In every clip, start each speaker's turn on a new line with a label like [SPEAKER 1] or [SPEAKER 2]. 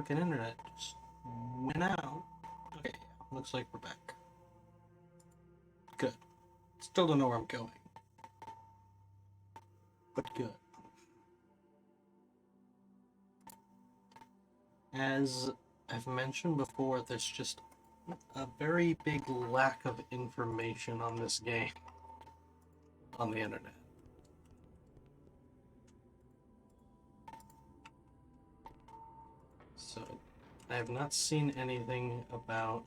[SPEAKER 1] fucking internet just went out. Okay, looks like we're back. Good. Still don't know where I'm going, but good. As I've mentioned before, there's just a very big lack of information on this game on the internet. So, I have not seen anything about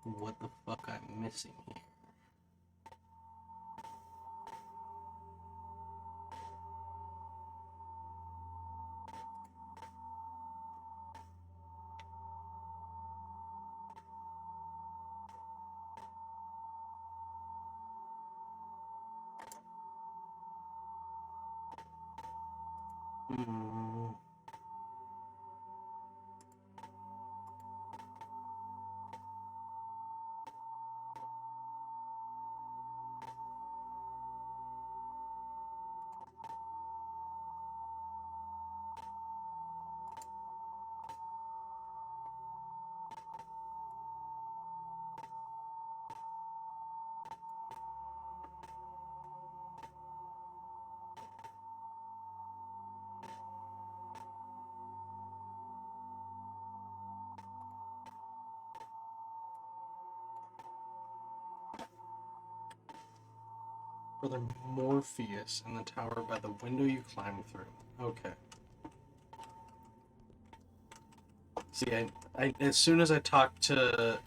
[SPEAKER 1] what the fuck I'm missing here. Hmm. Brother Morpheus in the tower by the window you climb through. Okay. See, I as soon as I talked to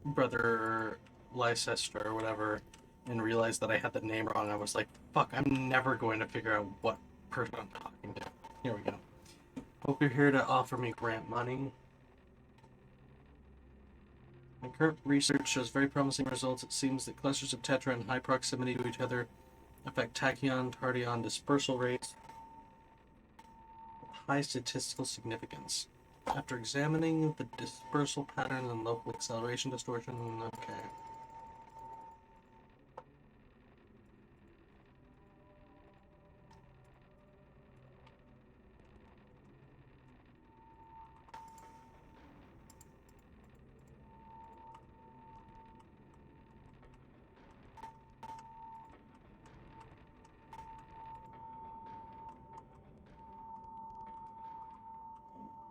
[SPEAKER 1] Brother Leicester or whatever and realized that I had the name wrong, I was like, fuck, I'm never going to figure out what person I'm talking to. Here we go. Hope you're here to offer me grant money. My current research shows very promising results. It seems that clusters of tetra in high proximity to each other affect tachyon tardyon dispersal rates with high statistical significance. After examining the dispersal patterns and local acceleration distortion, okay.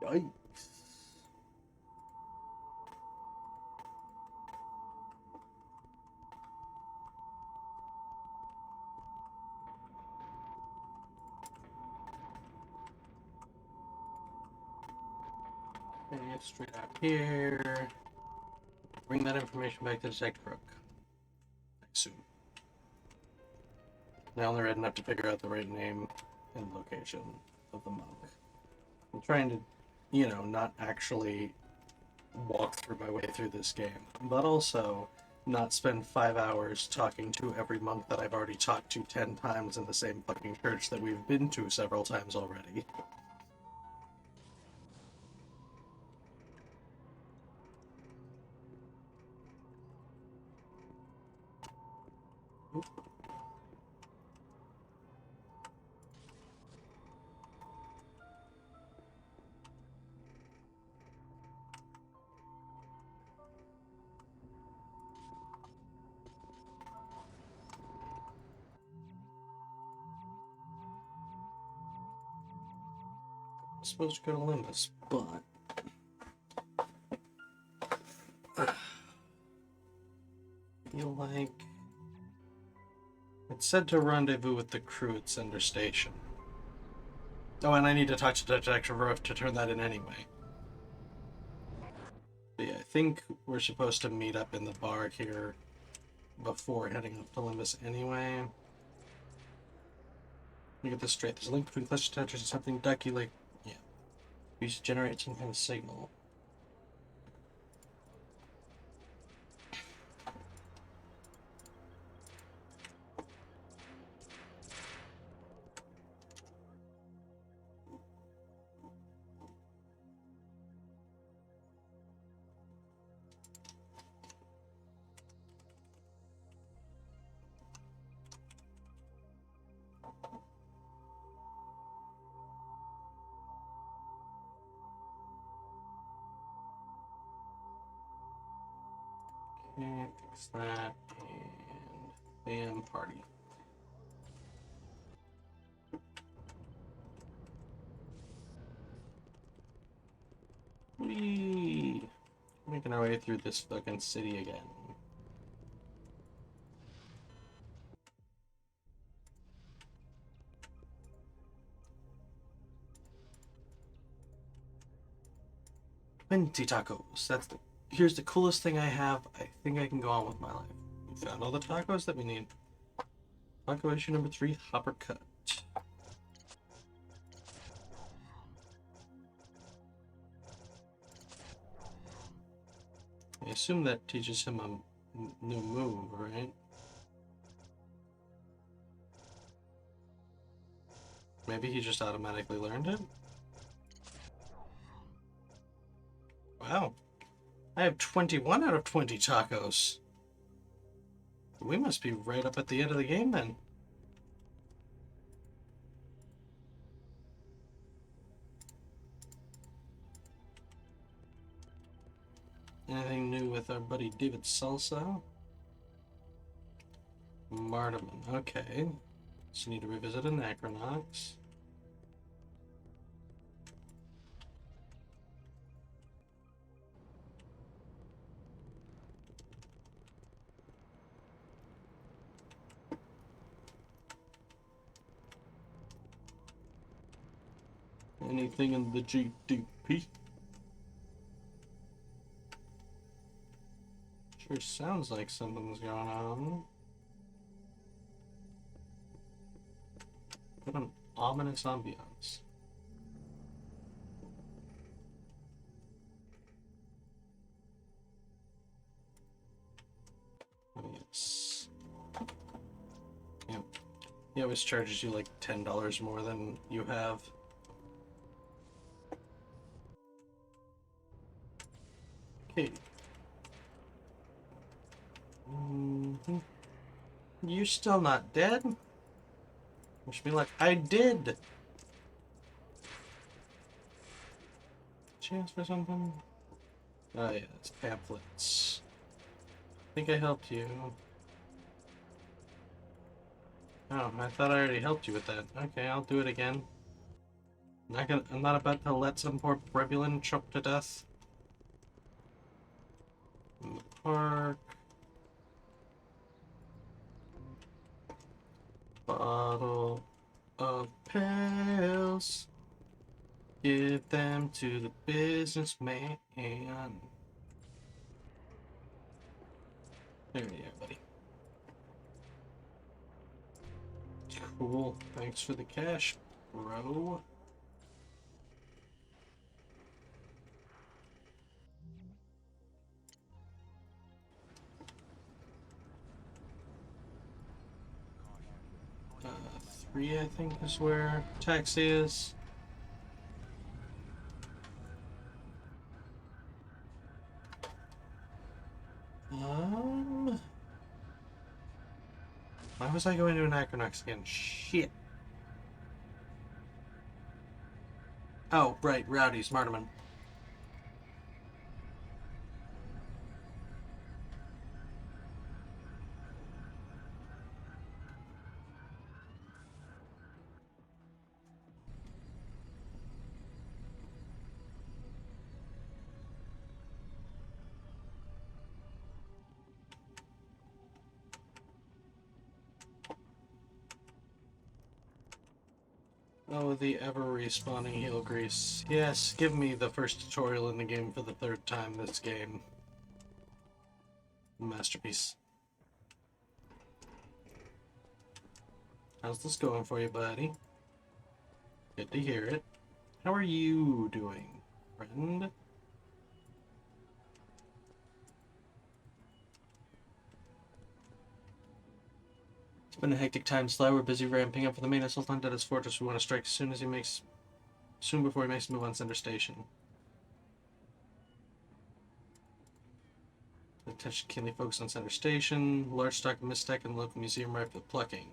[SPEAKER 1] Yikes. Okay, straight out here. Bring that information back to Detective Rook. I assume. Now they're read enough to figure out the right name and location of the monk. I'm trying to, not actually walk through my way through this game, but also not spend 5 hours talking to every monk that I've already talked to 10 times in the same fucking church that we've been to several times already. I'm supposed to go to Limbus, but I feel like it said to rendezvous with the crew at Cinder Station. Oh, and I need to talk to Detective Roof to turn that in anyway. But yeah, I think we're supposed to meet up in the bar here before heading up to Limbus anyway. Let me get this straight. There's a link between cluster detectors and something ducky like... Yeah. We should generate some kind of signal. Okay, fix that, and bam, party. Whee! Making our way through this fucking city again. $20 tacos. Here's the coolest thing I have. I think I can go on with my life. We found all the tacos that we need. Taco issue number 3, hopper cut. I assume that teaches him a new move, right? Maybe he just automatically learned it? Wow. I have 21 out of 20 tacos. We must be right up at the end of the game then. Anything new with our buddy David Salsa? Mardaman, okay. So need to revisit Anachronox. Anything in the GDP? Sure sounds like something's going on. What an ominous ambiance. Oh, yes. Yep. He always charges you like $10 more than you have. Okay. You're still not dead? Wish me luck. I did! Chance for something? Oh yeah, it's pamphlets. I think I helped you. Oh, I thought I already helped you with that. Okay, I'll do it again. I'm not about to let some poor Brebulin choke to death. In the park. Bottle of pills. Give them to the businessman. There you are, buddy. Cool. Thanks for the cash, bro. Uh, 3, I think, is where taxi is. Why was I going to Anachronox again? Shit. Oh, right, Rowdy, Smarterman. Oh, the ever-respawning heel grease. Yes, give me the first tutorial in the game for the 3rd time this game. Masterpiece. How's this going for you, buddy? Good to hear it. How are you doing, friend? It's been a hectic time, Sly. We're busy ramping up for the main assault on Dead's Fortress. We want to strike soon before he makes a move on Center Station. Attention keenly focused on Center Station. Large stock of Mistec and local museum ripe for plucking.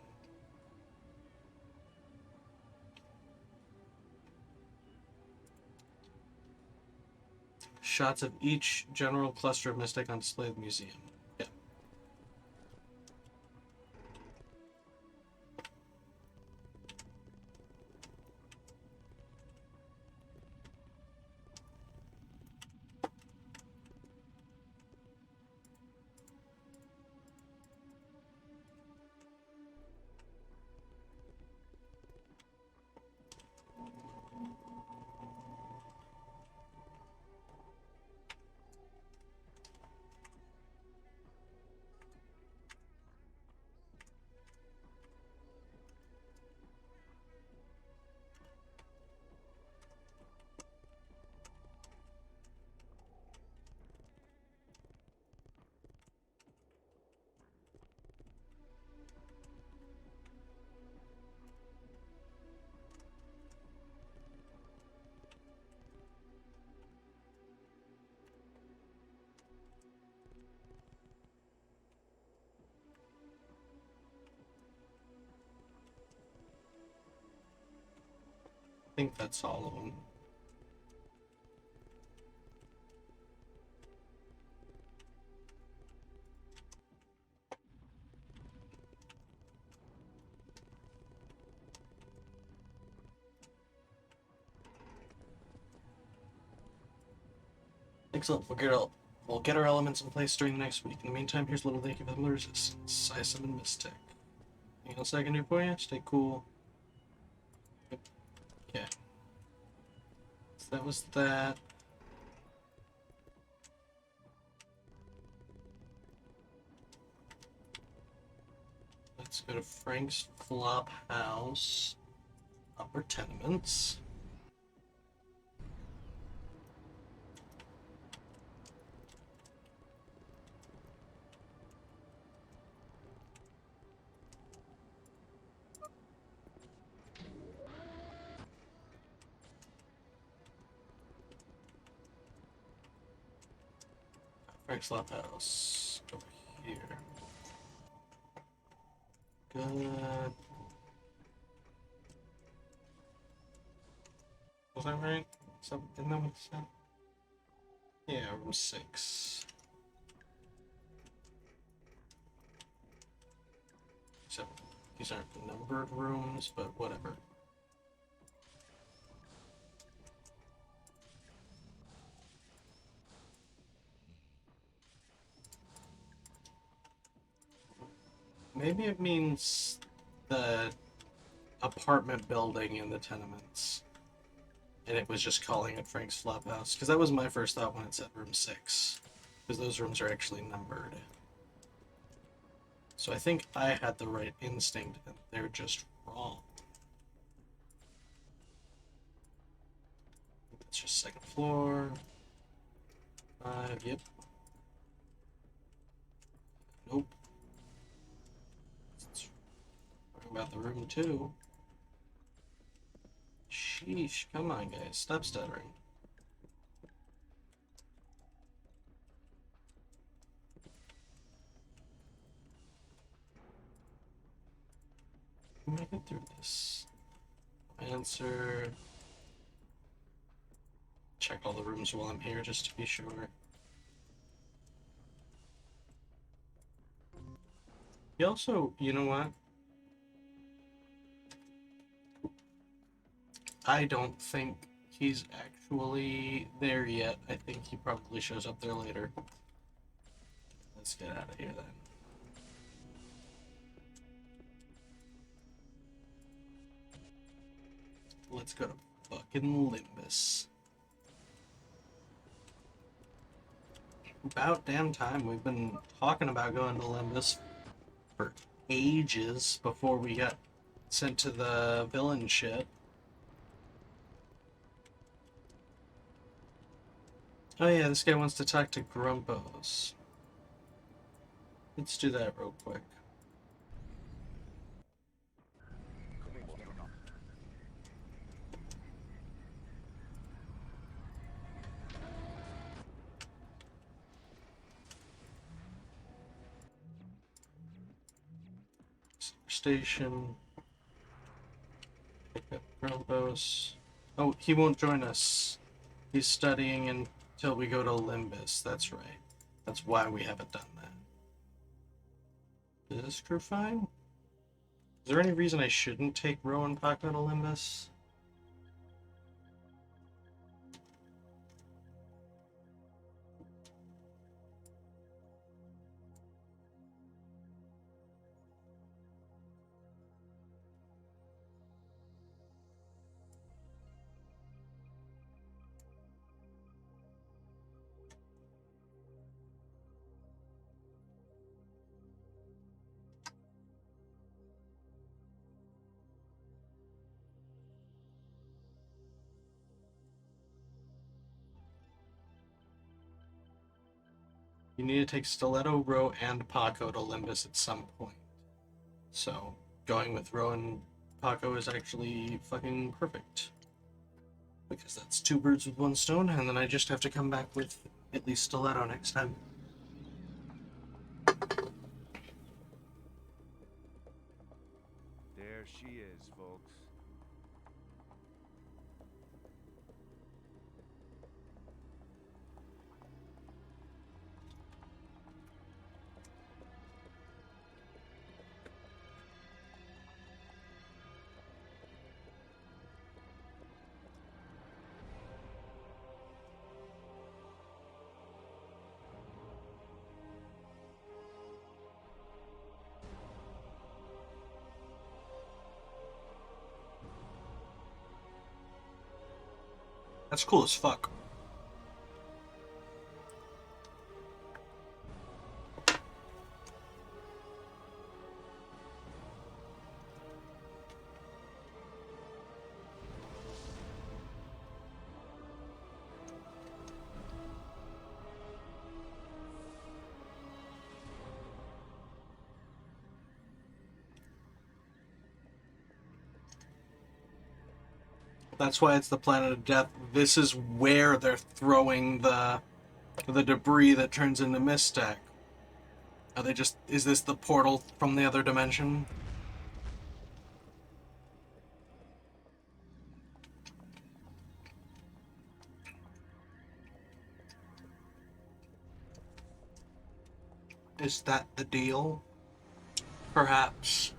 [SPEAKER 1] Shots of each general cluster of Mistec on display at the museum. think that's all of them. Excellent. We'll get our elements in place during the next week. In the meantime, here's a little thank you for the resistance. I summon Mystic. Anything else I can do for you? Stay cool. Okay. So that was that. Let's go to Frank's Flop House. Upper Tenements. Frank's Flop House. Over here. Good. Was that right? Isn't that what it said? Yeah, room 6. Except these aren't numbered rooms, but whatever. Maybe it means the apartment building in the tenements. And it was just calling it Frank's Flop House. Because that was my first thought when it said room 6. Because those rooms are actually numbered. So I think I had the right instinct, and they're just wrong. It's just second floor. 5, yep. Nope. Talking about the room 2. Sheesh, come on guys, stop stuttering. Make it through this. Answer. Check all the rooms while I'm here just to be sure. He also, you know what? I don't think he's actually there yet. I think he probably shows up there later. Let's get out of here then. Let's go to fucking Limbus. About damn time. We've been talking about going to Limbus for ages before we got sent to the villain shit. Oh yeah, this guy wants to talk to Grumpos. Let's do that real quick. Station. Pick up Grumpos. Oh, he won't join us. He's studying until we go to Limbus. That's right. That's why we haven't done that. Is this crew fine? Is there any reason I shouldn't take Ro and Paco to Limbus? You need to take Stiletto, Ro, and Paco to Limbus at some point. So, going with Ro and Paco is actually fucking perfect. Because that's 2 birds with 1 stone, and then I just have to come back with at least Stiletto next time.
[SPEAKER 2] There she is, folks.
[SPEAKER 1] That's cool as fuck. That's why it's the planet of death. This is where they're throwing the debris that turns into Mystic. Are they just... Is this the portal from the other dimension? Is that the deal? Perhaps.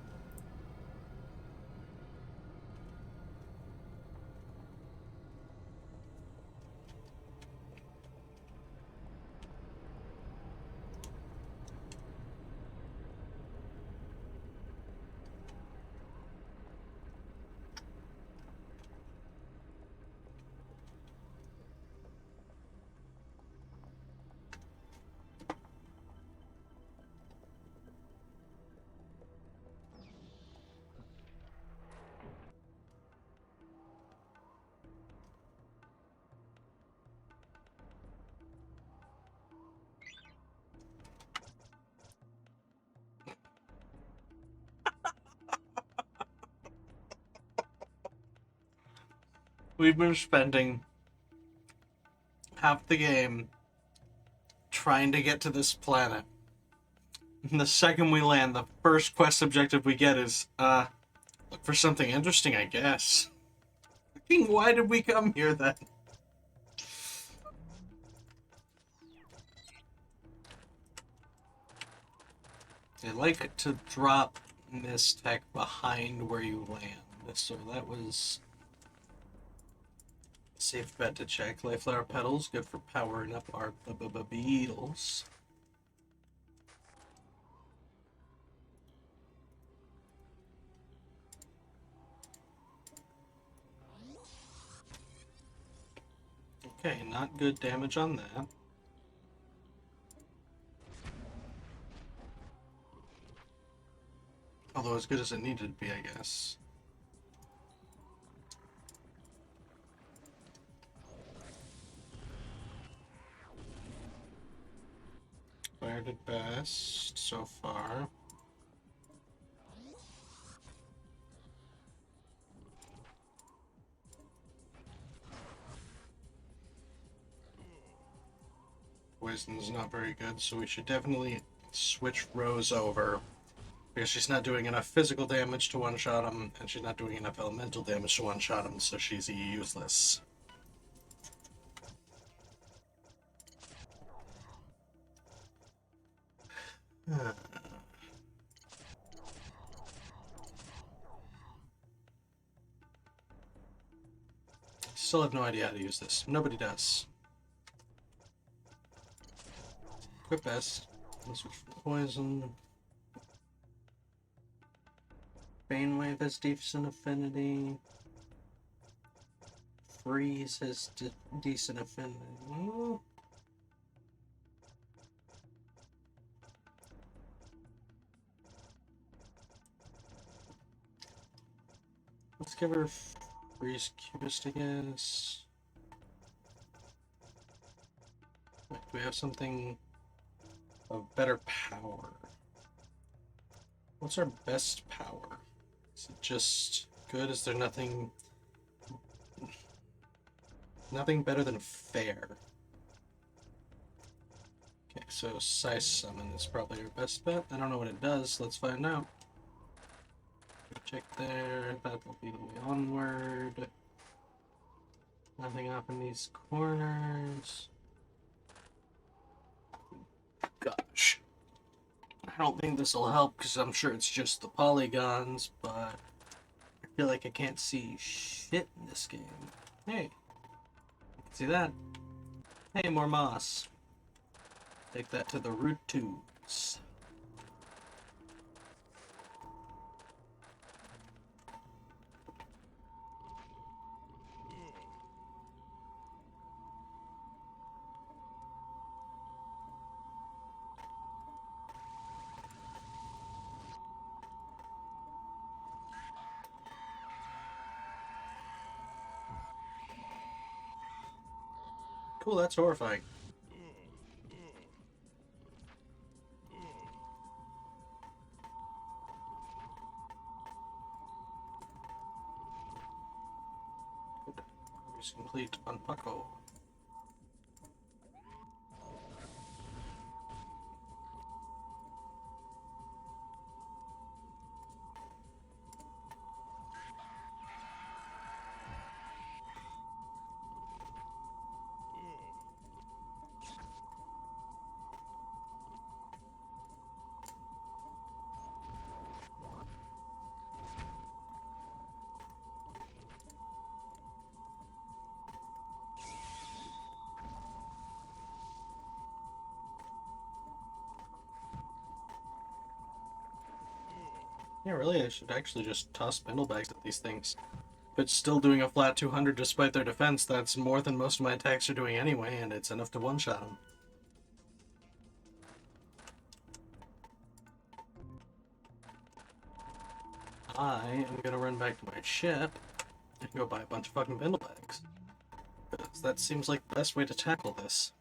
[SPEAKER 1] We've been spending half the game trying to get to this planet. And the second we land, the first quest objective we get is, look for something interesting, I guess. Why did we come here then? They like it to drop Mystech behind where you land. So that was a safe bet to check. Layflower petals, good for powering up our beetles. Okay, not good damage on that. Although as good as it needed to be, I guess. Fired at best so far. Poison's not very good, so we should definitely switch Rose over. Because she's not doing enough physical damage to one-shot him, and she's not doing enough elemental damage to one-shot him, so she's useless. Still have no idea how to use this. Nobody does. Equip best. Let's switch for poison. Banewave has decent affinity. Freeze has decent affinity. Let's give her Freeze Cubist, I guess. Wait, do we have something of better power? What's our best power? Is it just good? Is there nothing better than fair? Okay, so Size Summon is probably our best bet. I don't know what it does. Let's find out. Check there. That will be the way onward. Nothing up in these corners. Gosh. I don't think this will help because I'm sure it's just the polygons, but I feel like I can't see shit in this game. Hey. See that? Hey, more moss. Take that to the root tubes. Cool, that's horrifying. Use complete unbuckle. Yeah, really, I should actually just toss spindle bags at these things. But still doing a flat 200 despite their defense, that's more than most of my attacks are doing anyway, and it's enough to one-shot them. I am gonna run back to my ship and go buy a bunch of fucking spindle bags. Because that seems like the best way to tackle this.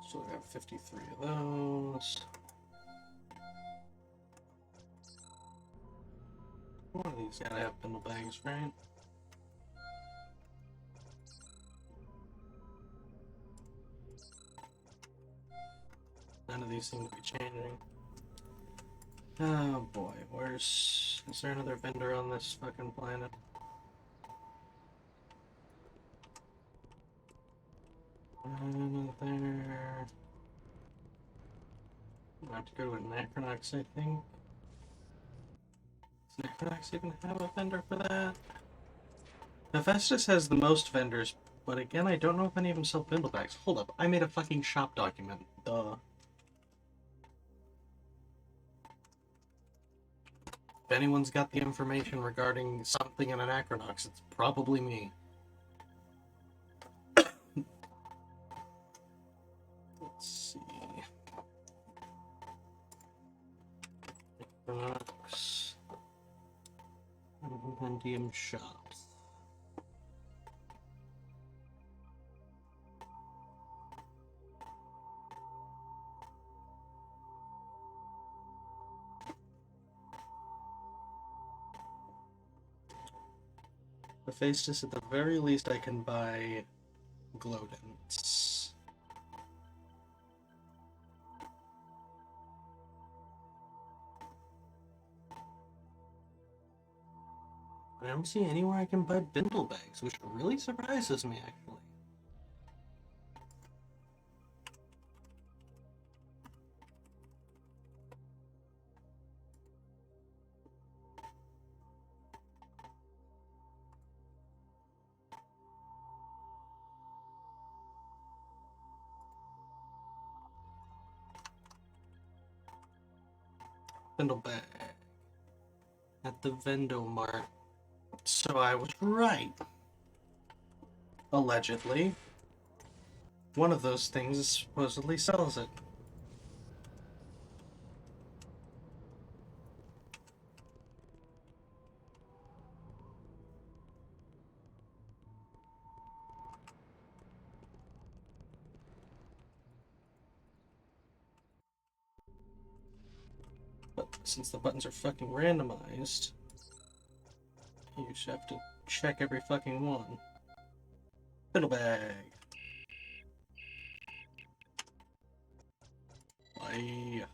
[SPEAKER 1] So I got 53 of those. One of these gotta have spindle bags, right? None of these seem to be changing. Oh boy, is there another vendor on this fucking planet? There. I have to go to Anachronox, I think. Does Anachronox even have a vendor for that? Hephaestus has the most vendors, but again, I don't know if any of them sell spindle bags. Hold up, I made a fucking shop document. Duh. If anyone's got the information regarding something in Anachronox, it's probably me. Let's see. Anachronox. Compendium shops. Hephaestus, at the very least, I can buy Glowdents. I don't see anywhere I can buy bindle bags, which really surprises me, actually. Bindle bag at the Vendomart. So I was right. Allegedly. One of those things supposedly sells it. But since the buttons are fucking randomized, you just have to check every fucking one. Bindle bag. Bye.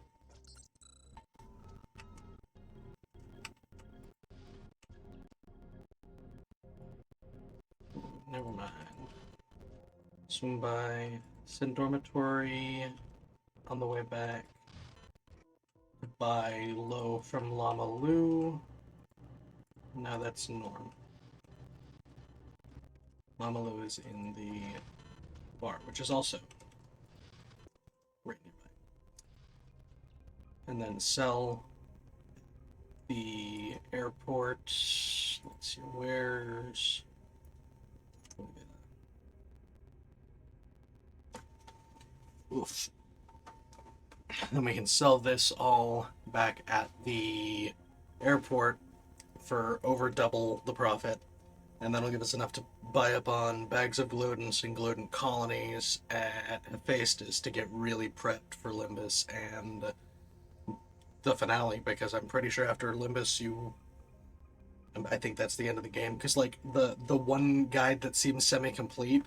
[SPEAKER 1] Never mind. Swing by Sin Dormitory on the way back. buy low from Llama Lu. No, that's Norm. Llama Lu is in the bar, which is also right nearby. And then sell the airport. Let's see, where's... Oof. Then we can sell this all back at the airport for over double the profit. And that'll give us enough to buy up on bags of glutens and gluten colonies at Hephaestus to get really prepped for Limbus and the finale, because I'm pretty sure after Limbus I think that's the end of the game, because like the one guide that seems semi-complete,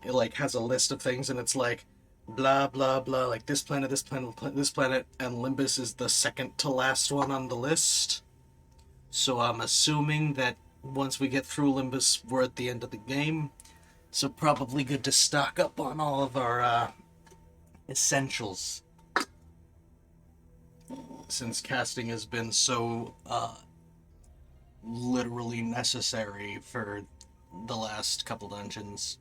[SPEAKER 1] it like has a list of things and it's like blah blah blah, like this planet, this planet, this planet, and Limbus is the second to last one on the list. So I'm assuming that once we get through Limbus, we're at the end of the game. So probably good to stock up on all of our essentials, since casting has been so literally necessary for the last couple dungeons.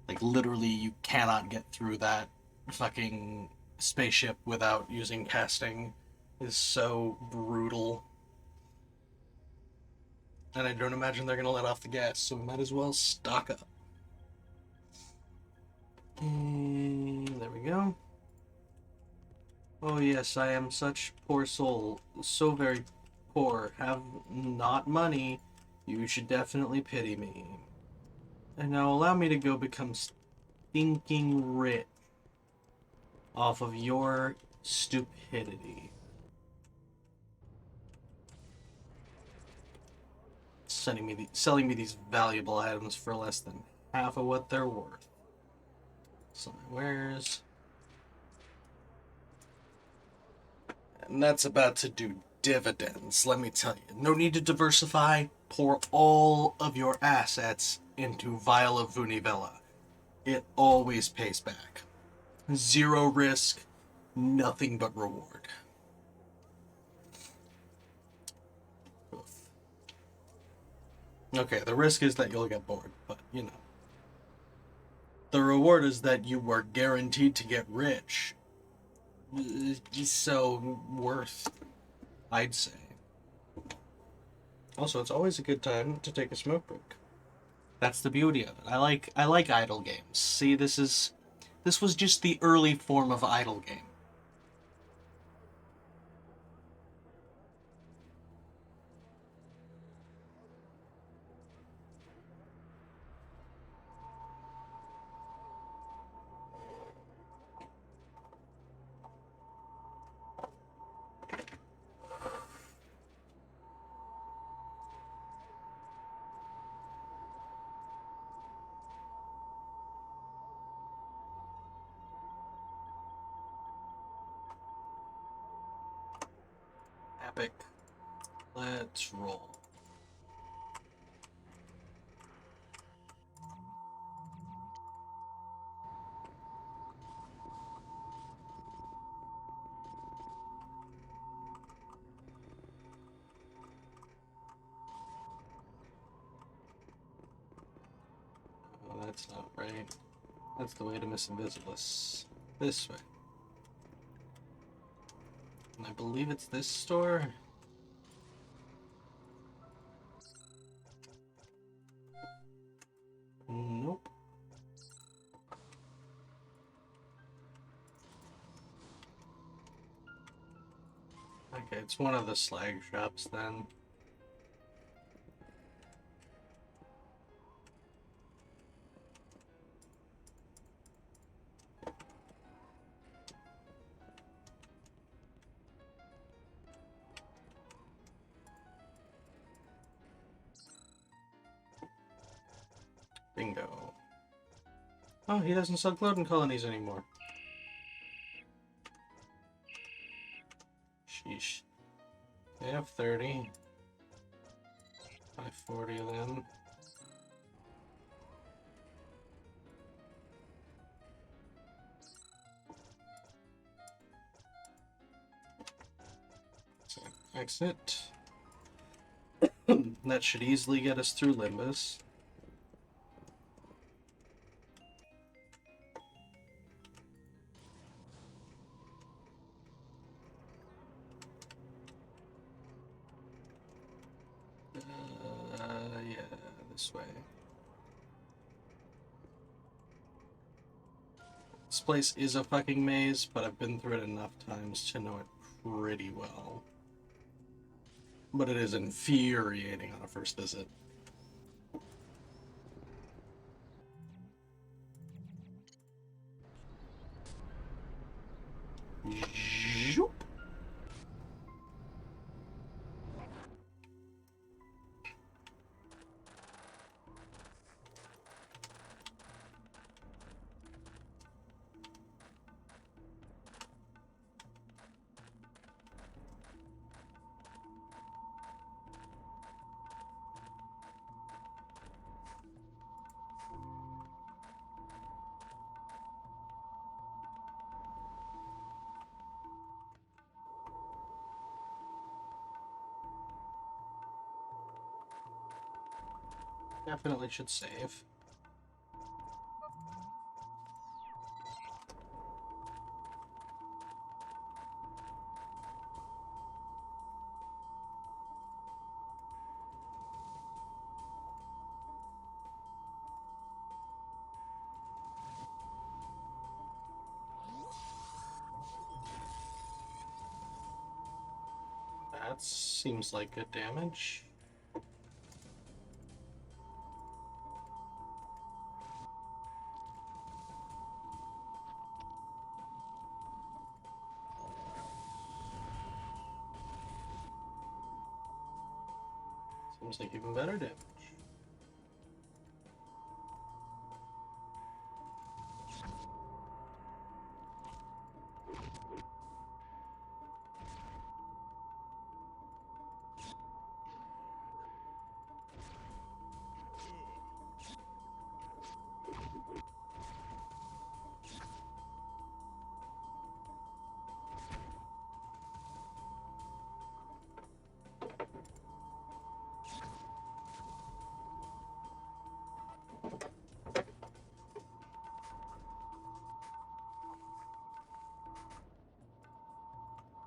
[SPEAKER 1] Like, literally, you cannot get through that fucking spaceship without using casting. It's so brutal. And I don't imagine they're gonna let off the gas, so we might as well stock up. And there we go. Oh yes, I am such poor soul. So very poor. Have not money. You should definitely pity me. And now allow me to go become stinking rich off of your stupidity. Selling me these valuable items for less than half of what they're worth. So where's... And that's about to do dividends, let me tell you. No need to diversify. Pour all of your assets into Vial of Vunivella. It always pays back. Zero risk, nothing but reward. Oof. Okay, the risk is that you'll get bored, but you know. The reward is that you are guaranteed to get rich. It's so worth, I'd say. Also, it's always a good time to take a smoke break. That's the beauty of it. I like idle games. See, this was just the early form of idle game. Epic. Let's roll. Oh, that's not right. That's the way to Miss Invisibilis. This way. And I believe it's this store. Nope. Okay, it's one of the slag shops then. Bingo. Oh, he doesn't sell Gluten colonies anymore. Sheesh. They have 30. Buy 40 of them. Exit. That should easily get us through Limbus. Yeah, this way. This place is a fucking maze, but I've been through it enough times to know it pretty well. But it is infuriating on a first visit. Zoop. Definitely should save. That seems like good damage. Seems like even better damage.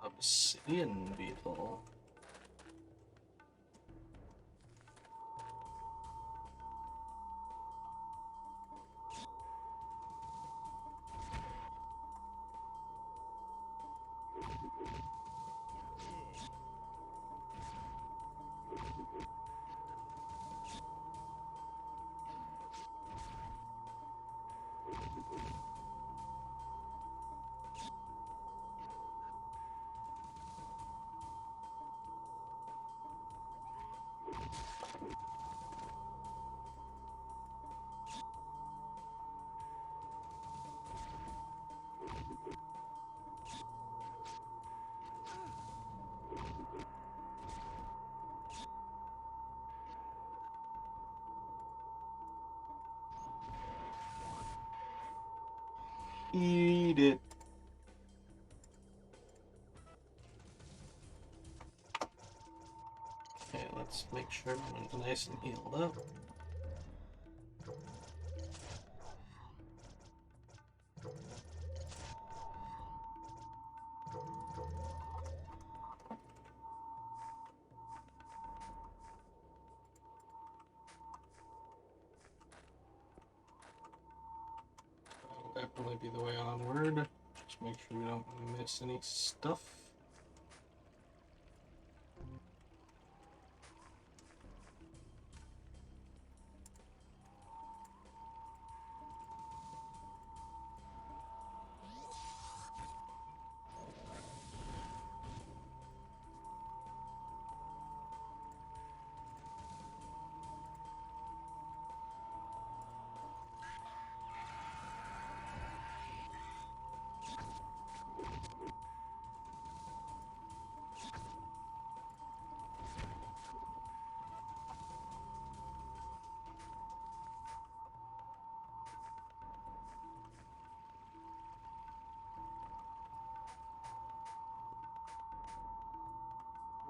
[SPEAKER 1] Obsidian beetle. Eat it. Okay, let's make sure everyone's nice and healed up. That'll definitely be the way onward. Just make sure we don't miss any stuff.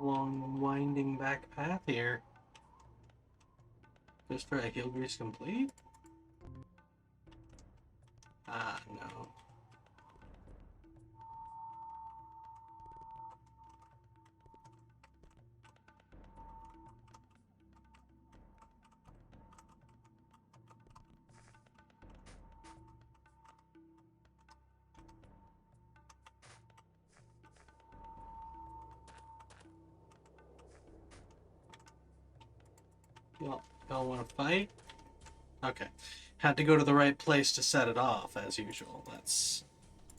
[SPEAKER 1] long, winding back path here. Just try heal grease complete? Ah, no. Y'all want to fight? Okay. Had to go to the right place to set it off, as usual.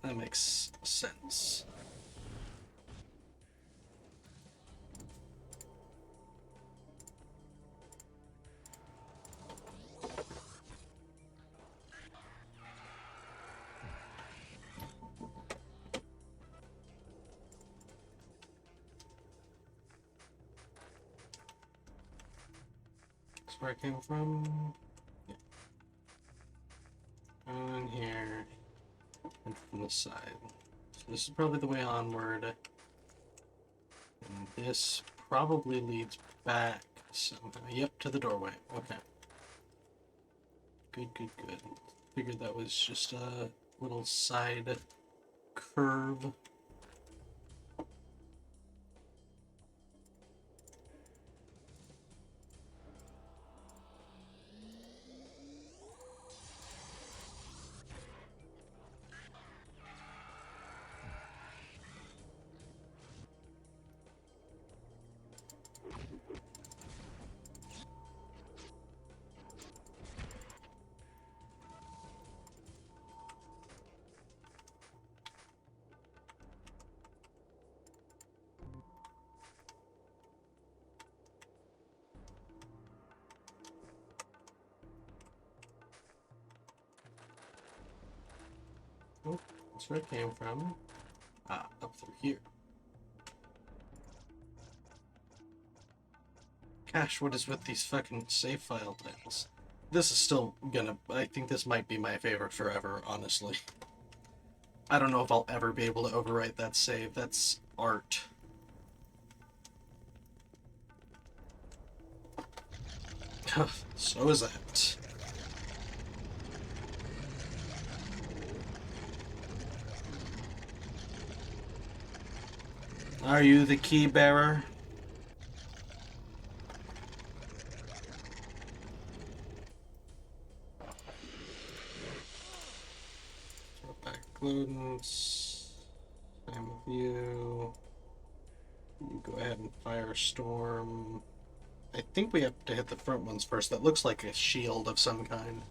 [SPEAKER 1] That makes sense. That's where I came from. Yeah. And here. And from this side. So this is probably the way onward. And this probably leads back somehow. Yep, to the doorway. Okay. Good, good, good. Figured that was just a little side curve. Oh, that's where it came from. Ah, up through here. Gosh, what is with these fucking save file titles? This is still gonna... I think this might be my favorite forever, honestly. I don't know if I'll ever be able to overwrite that save. That's art. So is that. Are you the key bearer? Back Glodens. Same with you. You go ahead and fire Storm. I think we have to hit the front ones first. That looks like a shield of some kind.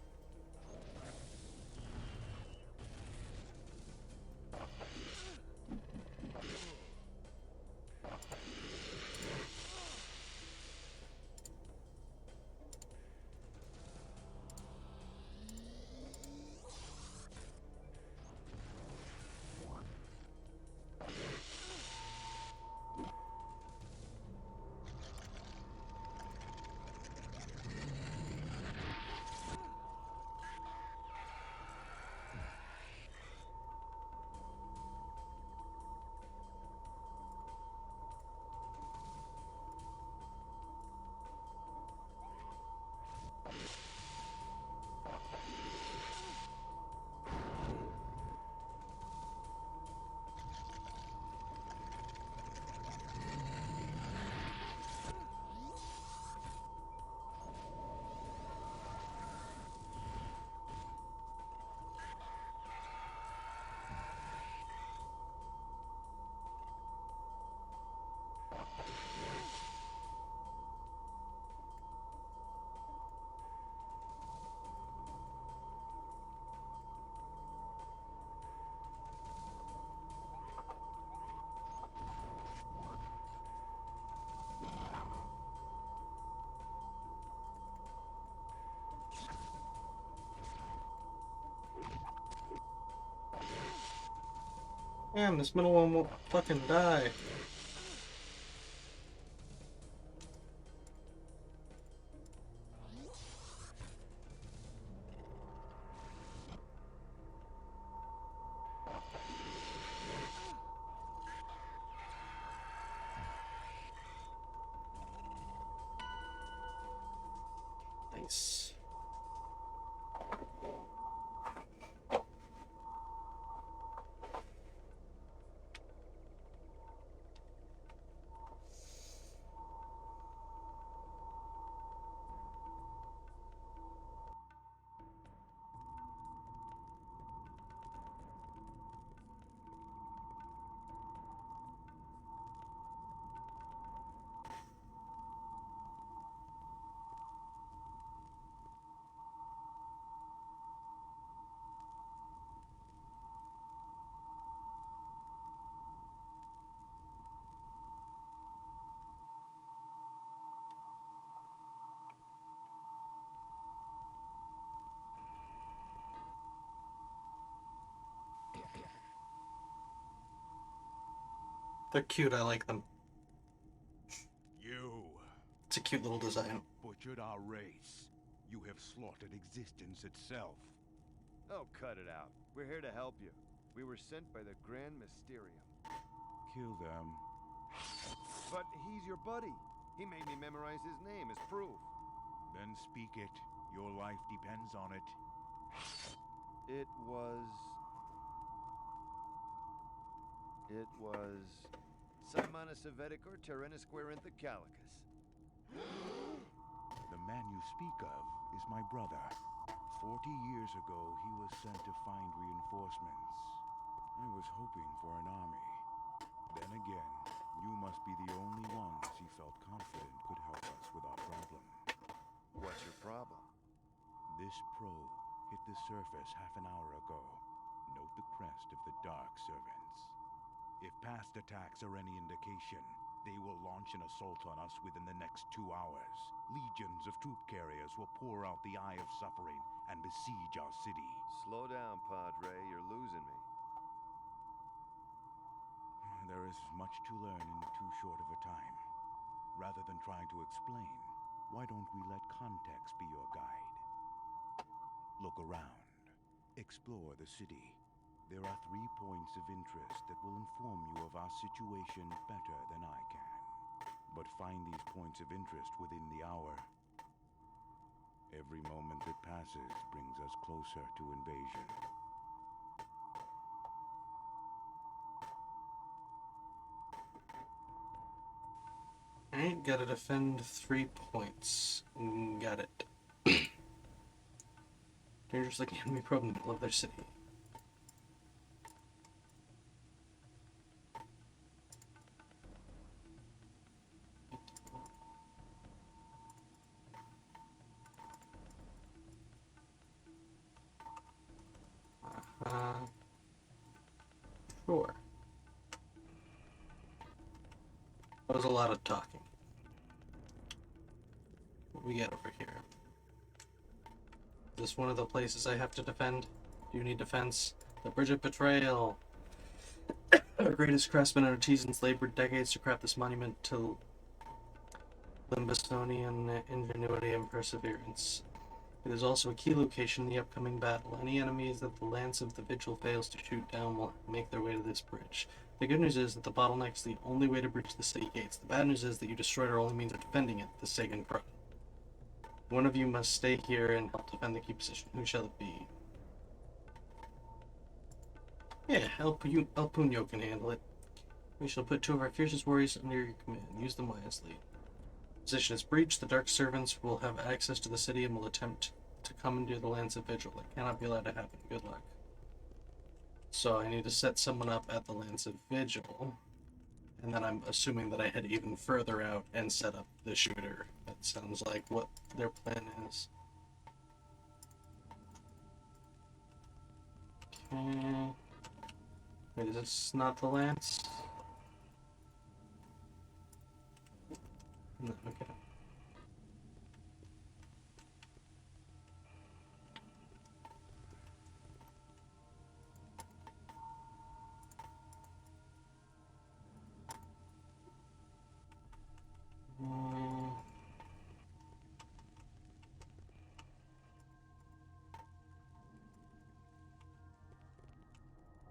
[SPEAKER 1] Damn, this middle one won't fucking die. They're cute, I like them.
[SPEAKER 2] You.
[SPEAKER 1] It's a cute little
[SPEAKER 2] You
[SPEAKER 1] design.
[SPEAKER 2] have butchered our race. You have slaughtered existence itself.
[SPEAKER 3] Oh, cut it out. We're here to help you. We were sent by the Grand Mysterium.
[SPEAKER 2] Kill them.
[SPEAKER 3] But he's your buddy. He made me memorize his name as proof.
[SPEAKER 2] Then speak it. Your life depends on it.
[SPEAKER 3] It was... Simonus Aveticor Terrenus Querinthecallicus.
[SPEAKER 2] The man you speak of is my brother. 40 years ago, he was sent to find reinforcements. I was hoping for an army. Then again, you must be the only ones he felt confident could help us with our problem.
[SPEAKER 3] What's your problem?
[SPEAKER 2] This probe hit the surface half an hour ago. Note the crest of the Dark Servants. If past attacks are any indication, they will launch an assault on us within the next 2 hours. Legions of troop carriers will pour out the Eye of Suffering and besiege our city.
[SPEAKER 3] Slow down, Padre. You're losing me.
[SPEAKER 2] There is much to learn in too short of a time. Rather than trying to explain, why don't we let context be your guide? Look around. Explore the city. There are 3 points of interest that will inform you of our situation better than I can. But find these points of interest within the hour. Every moment that passes brings us closer to invasion.
[SPEAKER 1] Alright, gotta defend 3 points. Got it. Dangerous looking enemy probe in the middle of their city. Sure. That was a lot of talking. What we get over here? Is this one of the places I have to defend? Do you need defense? The Bridge of Betrayal. Our greatest craftsmen and artisans labored decades to craft this monument to Limbostonian ingenuity and perseverance. It is also a key location in the upcoming battle. Any enemies that the Lance of the Vigil fails to shoot down will make their way to this bridge. The good news is that the bottleneck is the only way to breach the city gates. The bad news is that you destroyed our only means of defending it, the Sagan Crow. One of you must stay here and help defend the key position. Who shall it be? Yeah, El Puño can handle it. We shall put 2 of our fiercest warriors under your command. Use them wisely. Position is breached. The Dark Servants will have access to the city and will attempt to commandeer the Lance of Vigil. It cannot be allowed to happen. Good luck. So I need to set someone up at the Lance of Vigil. And then I'm assuming that I head even further out and set up the shooter. That sounds like what their plan is. Okay. Wait, is this not the Lance? No, okay.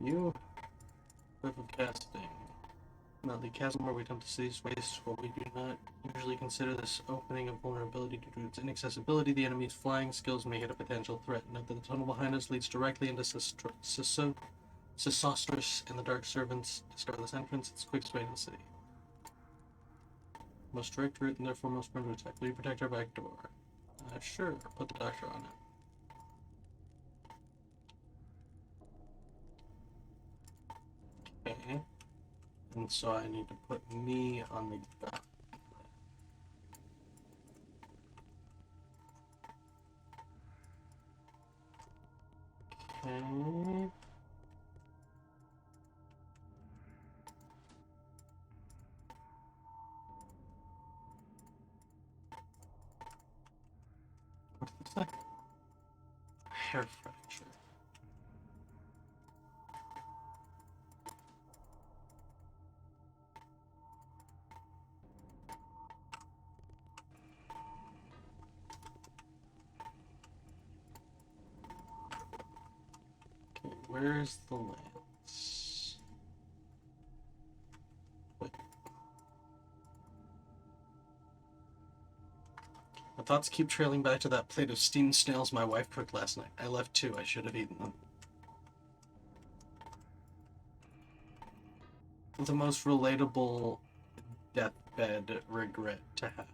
[SPEAKER 1] You whip of casting. Not the chasm where we attempt to seize waste, while we do not usually consider this opening a vulnerability due to its inaccessibility. The enemy's flying skills make it a potential threat. Note that the tunnel behind us leads directly into Sesostris and the Dark Servants. Discover this entrance. It's the quickest way to the city. Most direct route and therefore most prone to attack. Will you protect our back door? Sure. Put the doctor on it. Okay. And so I need to put me on the back. Okay. What's that? Hair fracture. Where's the lance? Wait. My thoughts keep trailing back to that plate of steamed snails my wife cooked last night. I left too. I should have eaten them. The most relatable deathbed regret to have,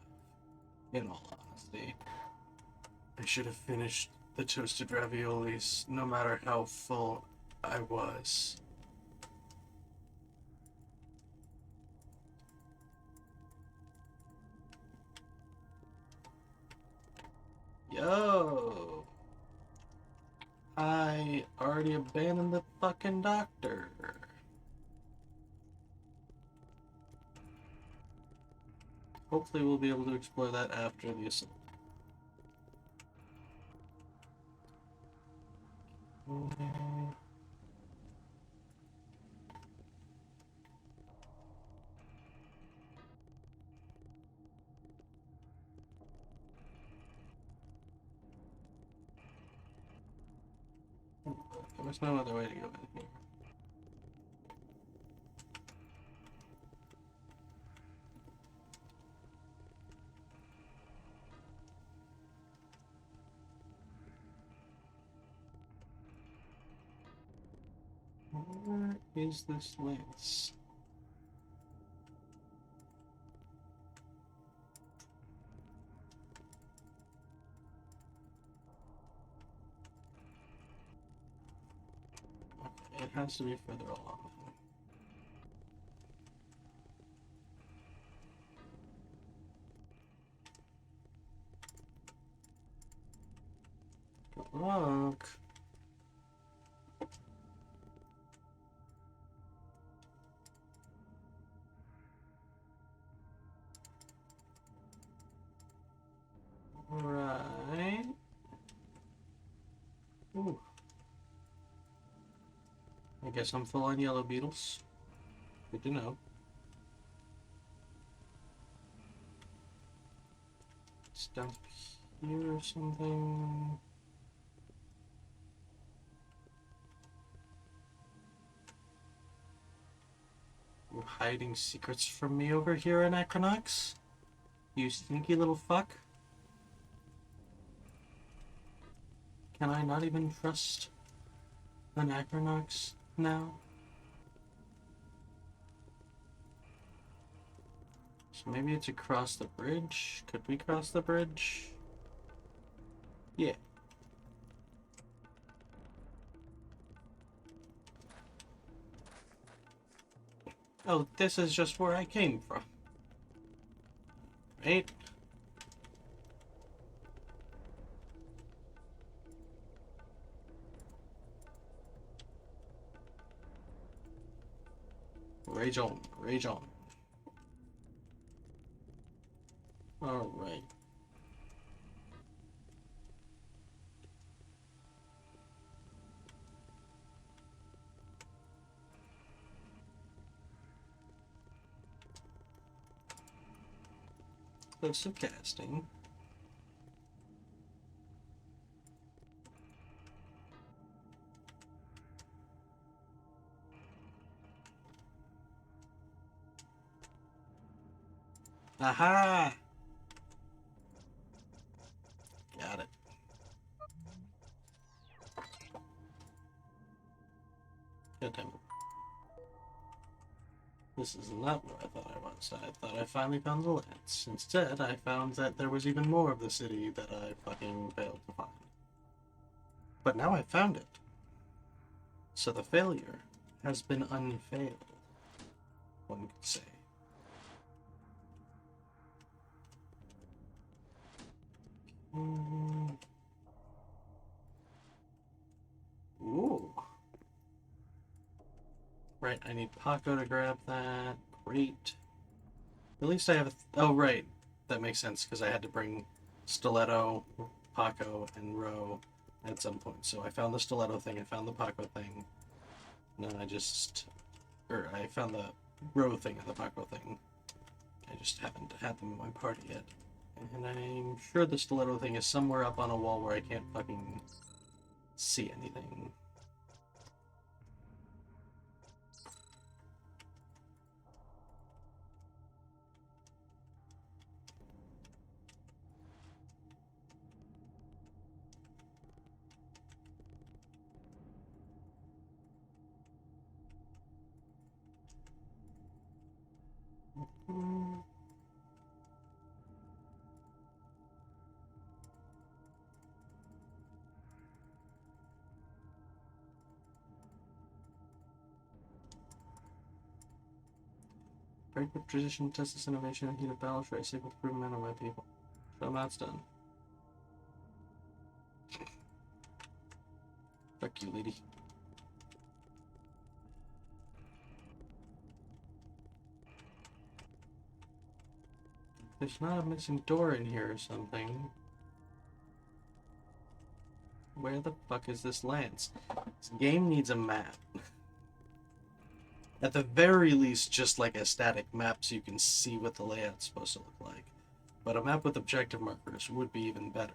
[SPEAKER 1] in all honesty. I should have finished the toasted raviolis, no matter how full I was. Yo! I already abandoned the fucking doctor. Hopefully we'll be able to explore that after the assault. Okay. There's no other way to go in here. Where is this lance? Okay, it has to be further along. Good luck. Right. Ooh. I guess I'm full on yellow beetles. Good to know. It's down here or something. You're hiding secrets from me over here, Anachronox? You sneaky little fuck. Can I not even trust Anachronox now? So maybe it's across the bridge? Could we cross the bridge? Yeah. Oh, this is just where I came from. Right? Rage on, rage on. Alright. Close of casting. Aha! Got it. God damn it. This is not where I thought I was. I thought I finally found the lance. Instead, I found that there was even more of the city that I fucking failed to find. But now I found it. So the failure has been unfailed, one could say. Ooh. Right, I need Paco to grab that. Great. At least I have oh, right. That makes sense, because I had to bring Stiletto, Paco, and Ro at some point. So I found the Stiletto thing, I found the Paco thing. And then I found the Ro thing and the Paco thing. I just haven't had them in my party yet. And I'm sure the Stiletto thing is somewhere up on a wall where I can't fucking see anything. Break with tradition, test this innovation, and heat of battle. Try to stick with proven men of my people. So that's done. Fuck you, lady. There's not a missing door in here or something. Where the fuck is this lance? This game needs a map. At the very least, just like a static map so you can see what the layout's supposed to look like. But a map with objective markers would be even better.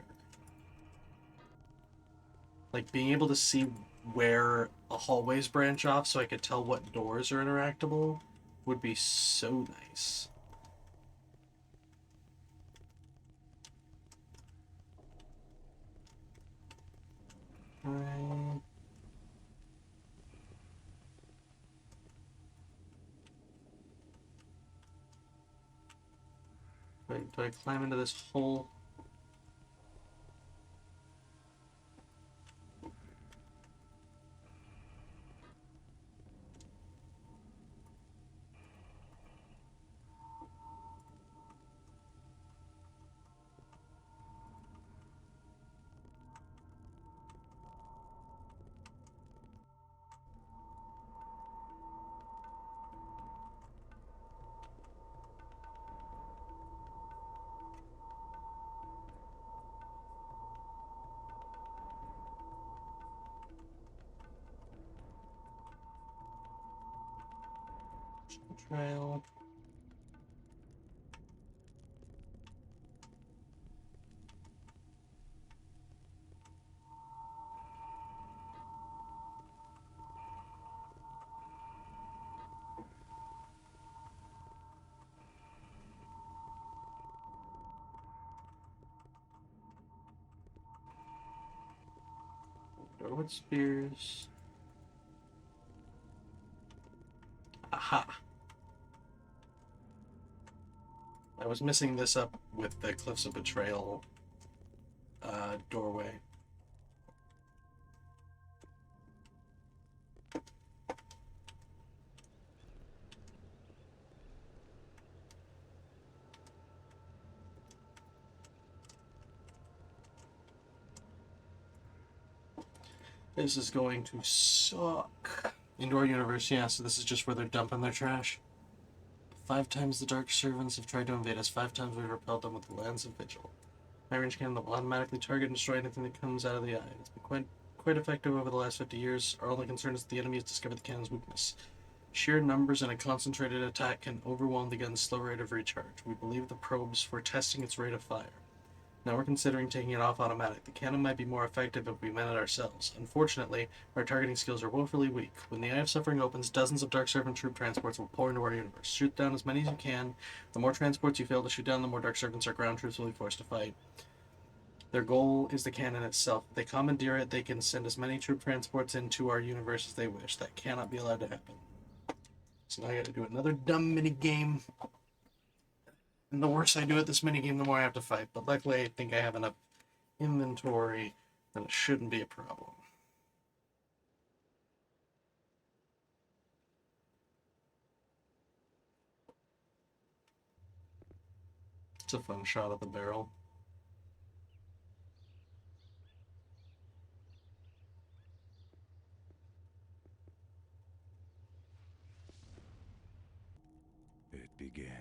[SPEAKER 1] Like being able to see where hallways branch off so I could tell what doors are interactable would be so nice. Wait, do I climb into this hole? Trail. Door with spears. Aha! I was missing this up with the Cliffs of Betrayal doorway. This is going to suck. Indoor universe, yeah, so this is just where they're dumping their trash. 5 times the Dark Servants have tried to invade us. 5 times we've repelled them with the Lands of Vigil. My range cannon that will automatically target and destroy anything that comes out of the eye. It's been quite effective over the last 50 years. Our only concern is that the enemy has discovered the cannon's weakness. Sheer numbers and a concentrated attack can overwhelm the gun's slow rate of recharge. We believe the probes for testing its rate of fire. Now we're considering taking it off automatic. The cannon might be more effective if we man it ourselves. Unfortunately, our targeting skills are woefully weak. When the Eye of Suffering opens, dozens of Dark Servant troop transports will pour into our universe. Shoot down as many as you can. The more transports you fail to shoot down, the more Dark Servants our ground troops will be forced to fight. Their goal is the cannon itself. If they commandeer it, they can send as many troop transports into our universe as they wish. That cannot be allowed to happen. So now I gotta do another dumb mini-game. And the worse I do at this minigame, the more I have to fight. But luckily, I think I have enough inventory that it shouldn't be a problem. It's a fun shot at the barrel.
[SPEAKER 2] It begins.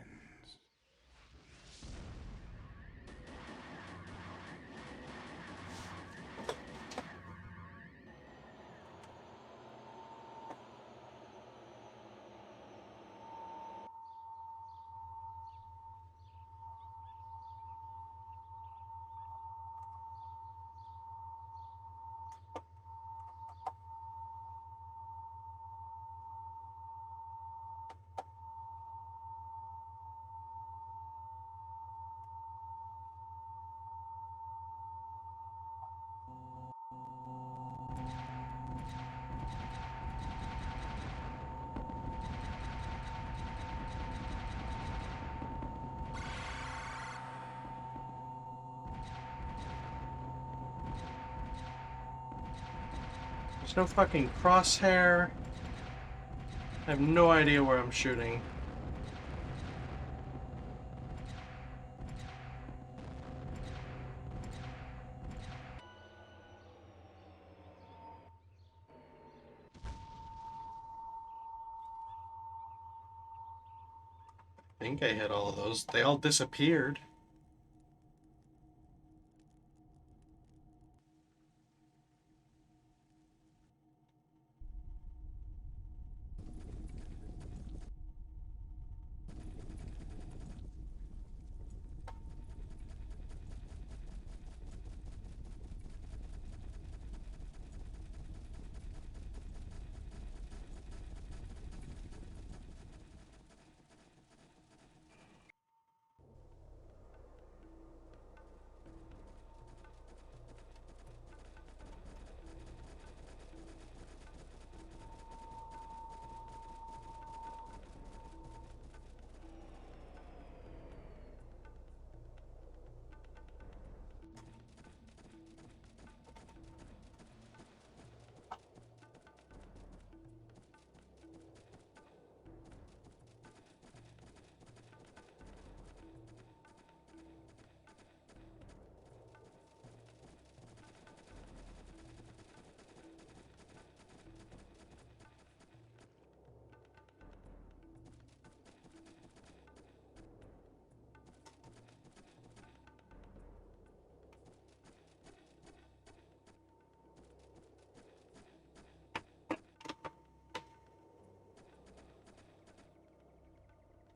[SPEAKER 1] There's no fucking crosshair. I have no idea where I'm shooting. think I hit all of those. They all disappeared.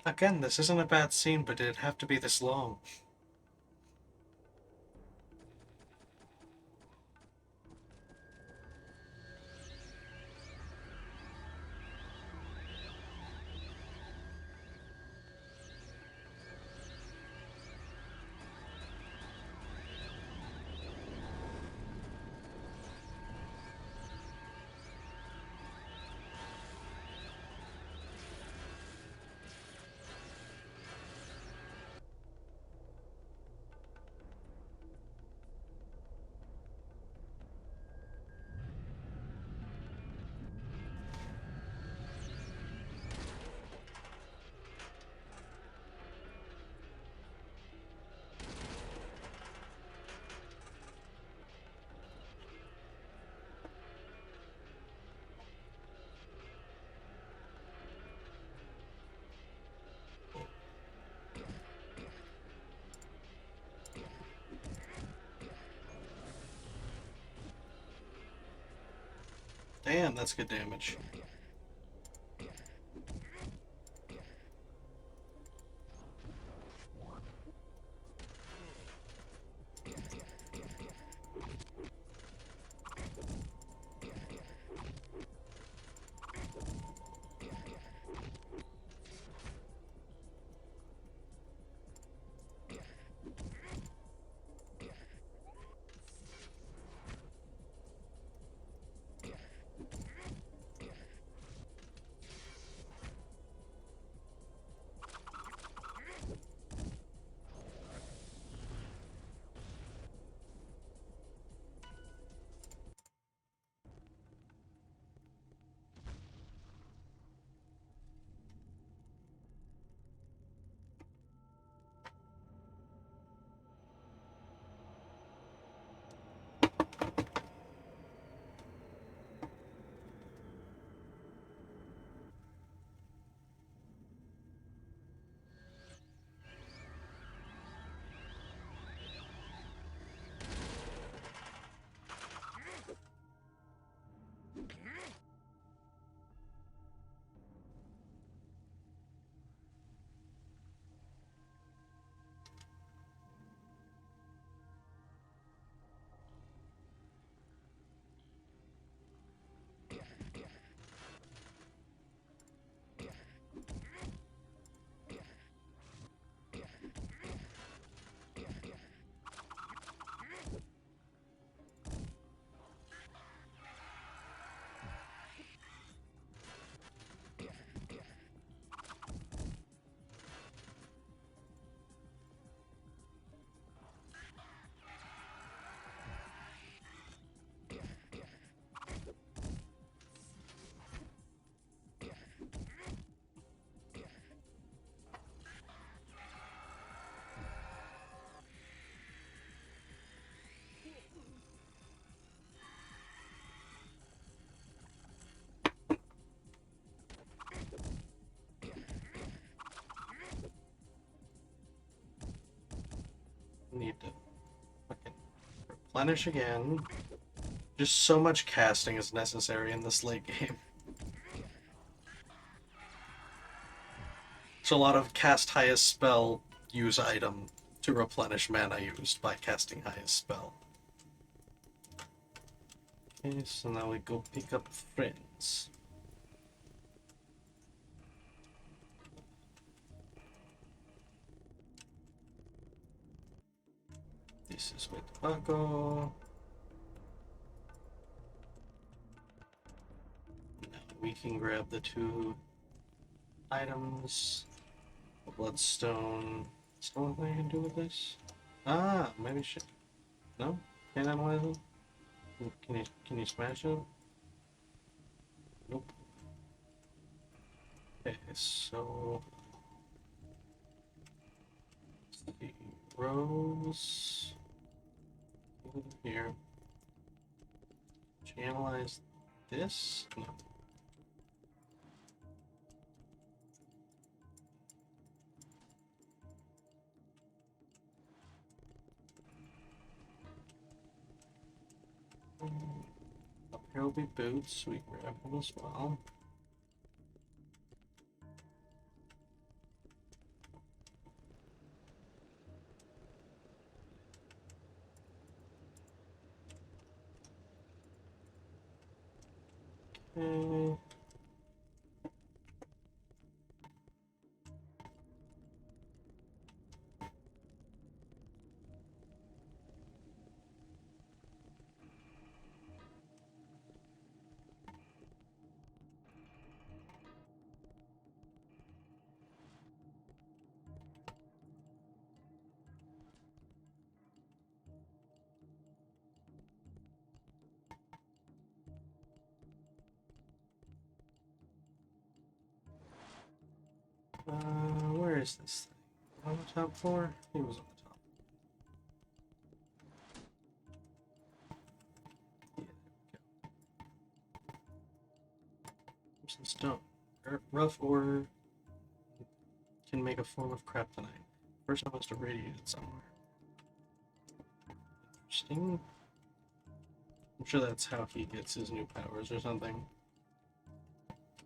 [SPEAKER 1] Again, this isn't a bad scene, but did it have to be this long? Damn, that's good damage. Need to fucking replenish again. Just so much casting is necessary in this late game. It's a lot of cast highest spell, use item to replenish mana used by casting highest spell. Okay, so now we go pick up friends. This is with Paco. Now we can grab the 2 items. The bloodstone. Still nothing I can do with this? Ah, maybe shit. No? Can't analyze it? Can you smash it? Nope. Okay, so the rose over here. Should you analyze this? No. Up here will be boots. We grab them as well. Okay. Where is this thing? On the top floor? He was on the top. Yeah, there we go. Some stone. Rough ore can make a form of kryptonite. First, I must have radiated somewhere. Interesting. I'm sure that's how he gets his new powers or something.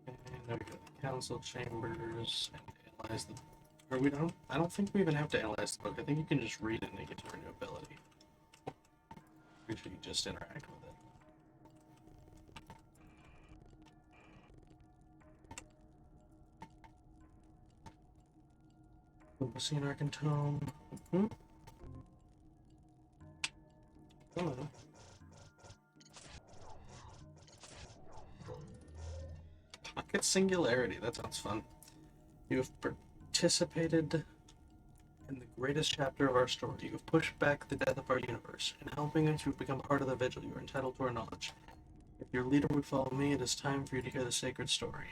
[SPEAKER 1] And now we go to the council chambers and analyze the. Or we don't. I don't think we even have to analyze the book. I think you can just read it and it gets your new ability. Pretty sure you just interact with it. Lumbasine Arcantome. Hello. Pocket Singularity. That sounds fun. You have participated in the greatest chapter of our story. You have pushed back the death of our universe. In helping us, you've become part of the vigil. You are entitled to our knowledge. If your leader would follow me, it is time for you to hear the sacred story.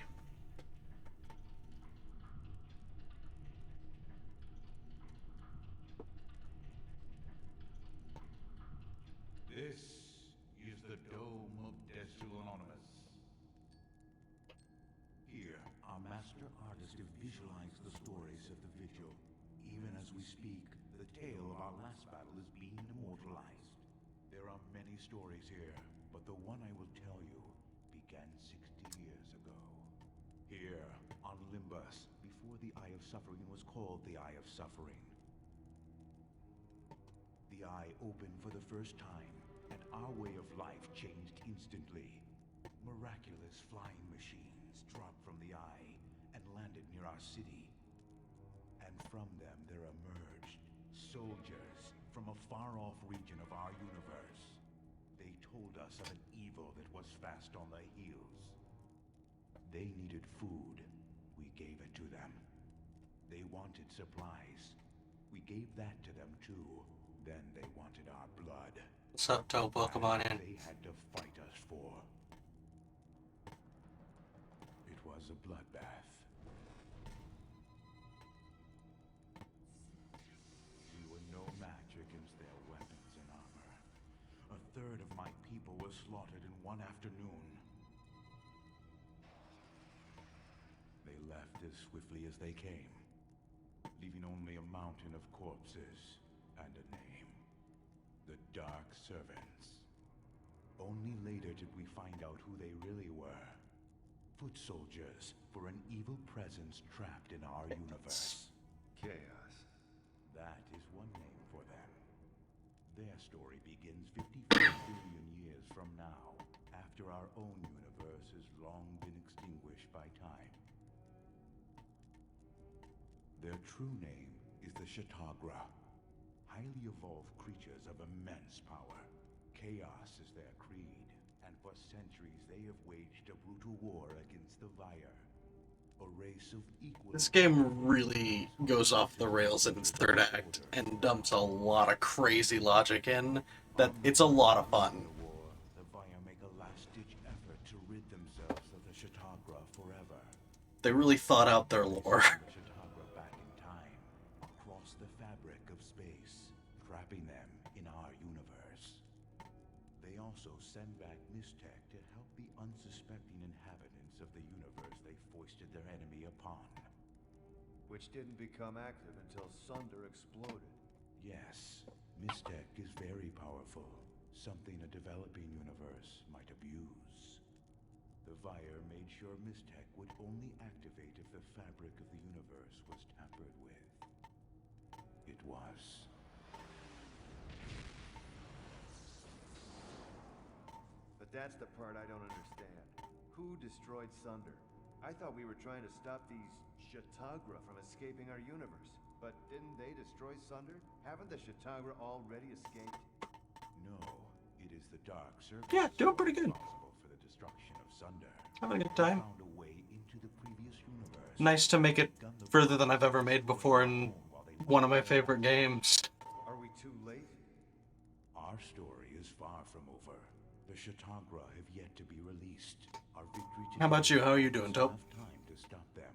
[SPEAKER 2] This is the Dome of Anachronox. Here, our master artist have visualized the stories of the vigil. Even as we speak, the tale of our last battle is being immortalized. There are many stories here, but the one I will tell you began 60 years ago. Here, on Limbus, before the Eye of Suffering was called the Eye of Suffering. The Eye opened for the first time, and our way of life changed instantly. Miraculous flying machines dropped from the Eye and landed near our city. And from them there emerged soldiers from a far-off region of our universe. They told us of an evil that was fast on the heels. They needed food. We gave it to them. They wanted supplies. We gave that to them too. Then they wanted our blood.
[SPEAKER 1] What's up, Tope? Welcome on in.
[SPEAKER 2] They had to fight us for. It was a bloodbath. We were no match against their weapons and armor. A third of my people were slaughtered in one afternoon. They left as swiftly as they came, leaving only a mountain of corpses. and a name. The Dark Servants. Only later did we find out who they really were. Foot soldiers for an evil presence trapped in our universe.
[SPEAKER 3] Chaos.
[SPEAKER 2] That is one name for them. Their story begins 55 billion years from now, after our own universe has long been extinguished by time. Their true name is the Shatagra, highly evolved creatures of immense power. Chaos is their creed, and for centuries they have waged a brutal war against the Vire, a race of equal...
[SPEAKER 1] This game really goes off the rails in its third act and dumps a lot of crazy logic in that it's a lot of fun.
[SPEAKER 2] The Vire make a last-ditch effort to rid themselves of the Shatagra forever.
[SPEAKER 1] They really thought out their lore.
[SPEAKER 2] The Shatagra back in time, across the fabric of space, trapping them in our universe. They also send back Mystech to help the unsuspecting inhabitants of the universe they foisted their enemy upon.
[SPEAKER 3] Which didn't become active until Sunder exploded.
[SPEAKER 2] Yes, Mystech is very powerful, something a developing universe might abuse. The Vire made sure Mystech would only activate if the fabric of the universe was tampered with. It was.
[SPEAKER 3] But that's the part I don't understand. Who destroyed Sunder? I thought we were trying to stop these Shatagra from escaping our universe. But didn't they destroy Sunder? Haven't the Shatagra already escaped?
[SPEAKER 2] No, it is the Dark Servants.
[SPEAKER 1] Yeah, doing pretty good.
[SPEAKER 2] Responsible for the destruction of Sunder.
[SPEAKER 1] Having a good time.
[SPEAKER 2] Found a way into the previous universe.
[SPEAKER 1] Nice to make it further than I've ever made before in one of my favorite games.
[SPEAKER 3] Are we too late?
[SPEAKER 2] Our story is far from over. The Shatagra have yet to be released. Our victory together...
[SPEAKER 1] How about you? How are you doing, Tope?
[SPEAKER 2] Enough time to stop them.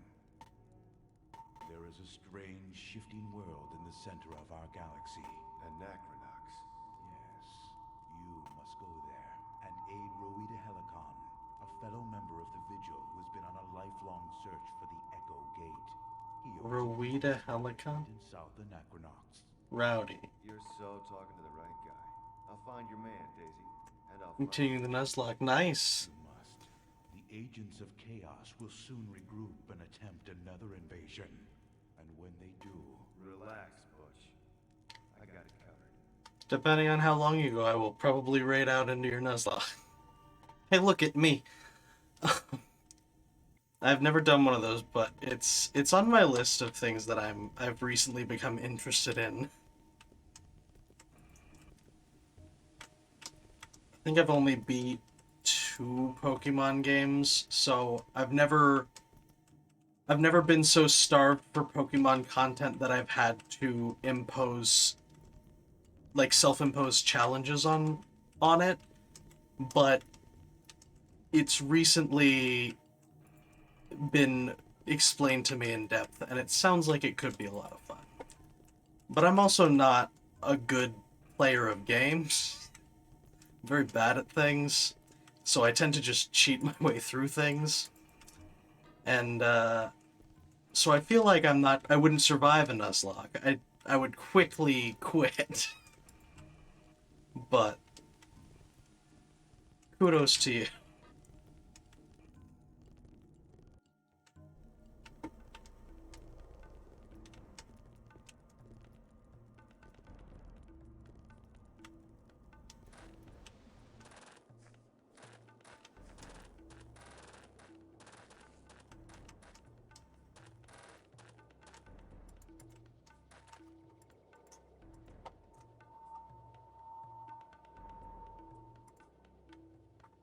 [SPEAKER 2] There is a strange, shifting world in the center of our galaxy.
[SPEAKER 3] Anachronox.
[SPEAKER 2] Yes, you must go there and aid Rowita Helicon, a fellow member of the Vigil who has been on a lifelong search for the Echo Gate. He
[SPEAKER 1] Rowita Helicon?
[SPEAKER 2] in South Anachronox.
[SPEAKER 1] Rowdy.
[SPEAKER 3] You're so talking to the right guy. I'll find your man, Daisy. And I'll
[SPEAKER 1] Continuing the Nuzlocke. Nice.
[SPEAKER 2] You must. The agents of chaos will soon regroup and attempt another invasion. And when they do...
[SPEAKER 3] Relax, Butch. I got it covered.
[SPEAKER 1] Depending on how long you go, I will probably raid out into your Nuzlocke. Hey, look at me. I've never done one of those, but it's on my list of things that I've recently become interested in. I think I've only beat 2 Pokemon games, so I've never been so starved for Pokemon content that I've had to impose, like, self-imposed challenges on it, but it's recently been explained to me in depth, and it sounds like it could be a lot of fun. But I'm also not a good player of games. I'm very bad at things, so I tend to just cheat my way through things. And, so I feel like I wouldn't survive a Nuzlocke. I would quickly quit. But kudos to you.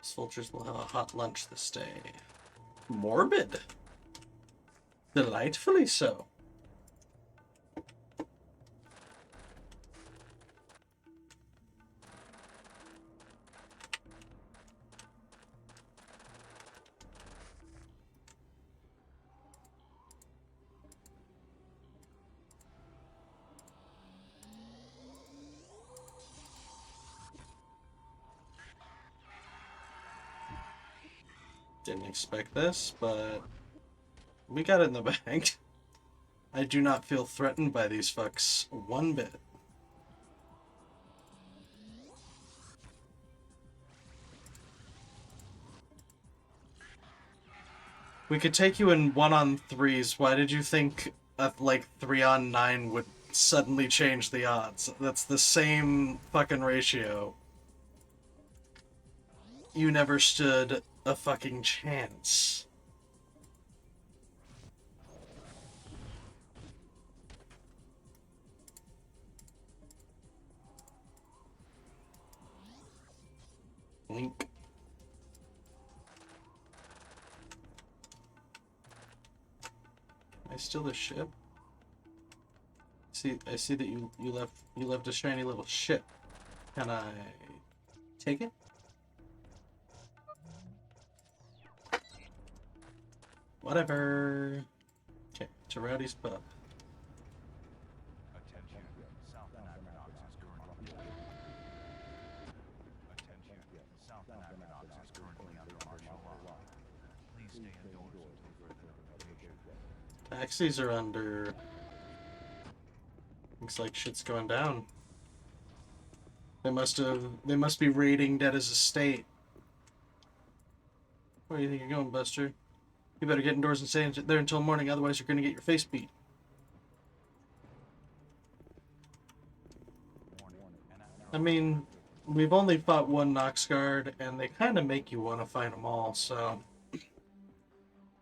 [SPEAKER 1] Soldiers will have a hot lunch this day. Morbid. Delightfully so. Didn't expect this, but we got it in the bag. I do not feel threatened by these fucks one bit. We could take you in 1-on-3s. Why did you think like 3-on-9 would suddenly change the odds? That's the same fucking ratio. You never stood a fucking chance. Link. Can I steal the ship? I see that you left a shiny little ship. Can I take it? Whatever. Okay, to Rowdy's pub.
[SPEAKER 2] Attention, South Anachronox is currently... Attention, South Anachronox is currently under martial law. Please stay indoors until further notification.
[SPEAKER 1] Taxis are under... Looks like shit's going down. They must be raiding Deada's estate. Where do you think you're going, Buster? You better get indoors and stay there until morning, otherwise you're gonna get your face beat. I mean, we've only fought one Nox guard, and they kind of make you want to fight them all, so...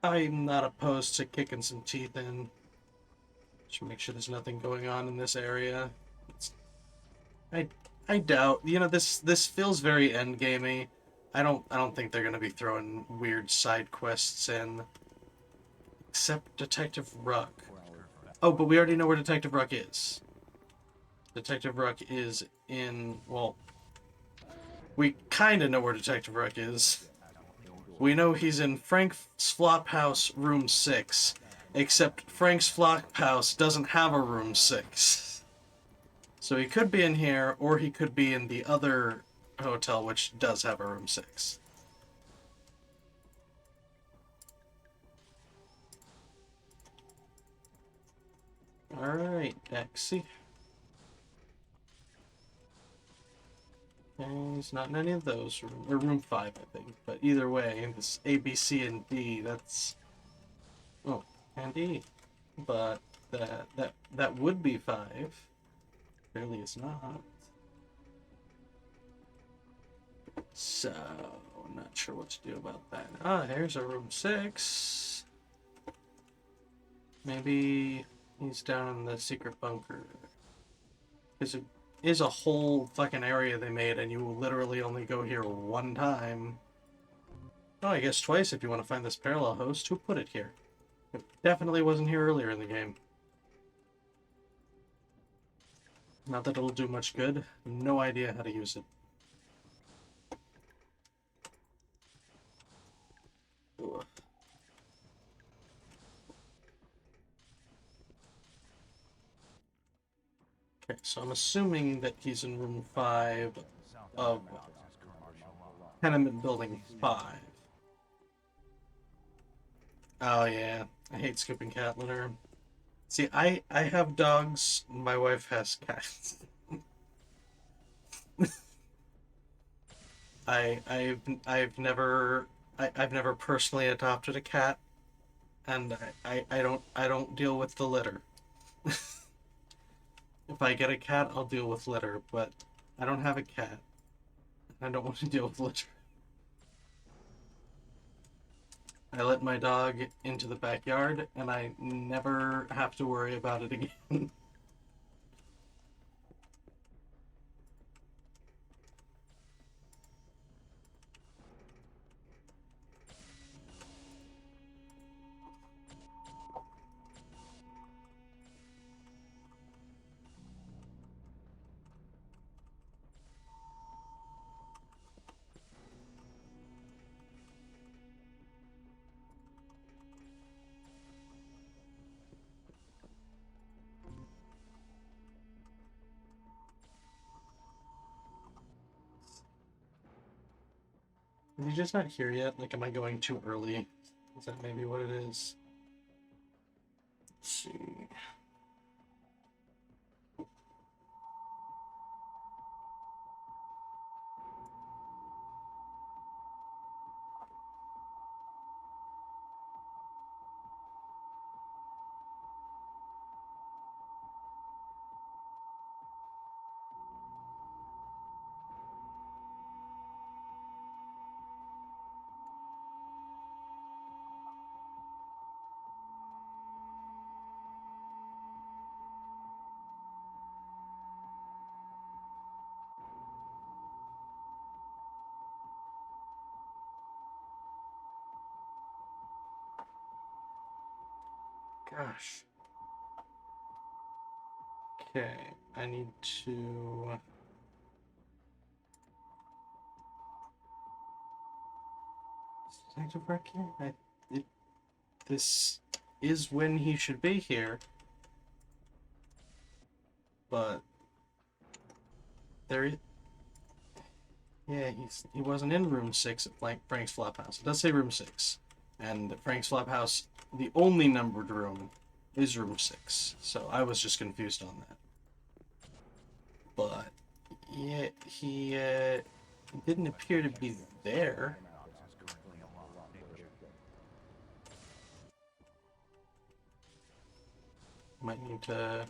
[SPEAKER 1] I'm not opposed to kicking some teeth in. Just make sure there's nothing going on in this area. I doubt. You know, this feels very endgamey. I don't think they're gonna be throwing weird side quests in. Except Detective Ruck. Oh, but we already know where Detective Ruck is. Detective Ruck is in... Well, we kind of know where Detective Ruck is. We know he's in Frank's Flophouse Room 6. Except Frank's Flophouse doesn't have a Room 6. So he could be in here, or he could be in the other hotel, which does have a Room 6. Alright, Dexy. And he's not in any of those rooms, or Room 5, I think. But either way, this A, B, C, and D, that's... Oh, and E. But that would be 5. Clearly it's not. So, I'm not sure what to do about that. Ah, here's a Room 6. Maybe he's down in the secret bunker. Because it is a whole fucking area they made, and you will literally only go here one time. Oh, I guess twice if you want to find this parallel host. Who put it here? It definitely wasn't here earlier in the game. Not that it'll do much good. No idea how to use it. Ugh. Okay, so I'm assuming that he's in room 5 of Tenement Building 5. Oh yeah, I hate scooping cat litter. See, I have dogs, my wife has cats. I've never personally adopted a cat, and I don't deal with the litter. If I get a cat, I'll deal with litter, but I don't have a cat. I don't want to deal with litter. I let my dog into the backyard, and I never have to worry about it again. Is he just not here yet? Like, am I going too early? Is that maybe what it is? Let's see. Gosh. Okay, I need to... Detective work here? This is when he should be here. But... There is... Yeah, he wasn't in room 6 at Frank's Flophouse. It does say room 6. And at Frank's Flophouse, the only numbered room is room 6. So I was just confused on that. But, yeah, he didn't appear to be there. Might need to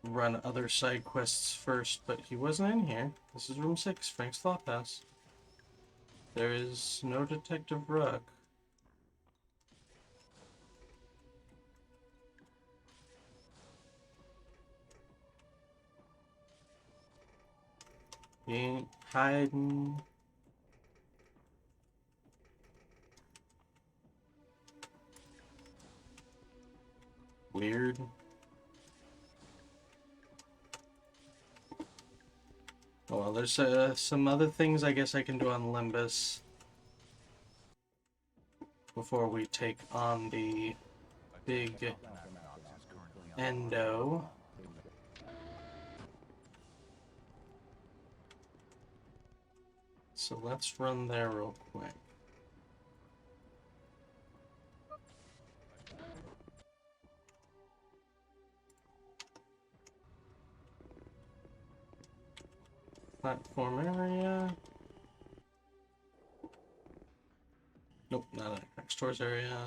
[SPEAKER 1] run other side quests first, but he wasn't in here. This is room 6, Frank's Flophouse. There is no Detective Rook. He ain't hiding. Weird. Oh, well, there's some other things I guess I can do on Limbus before we take on the big Endo. So let's run there real quick. Platform area. Nope, not Anachronox stores area.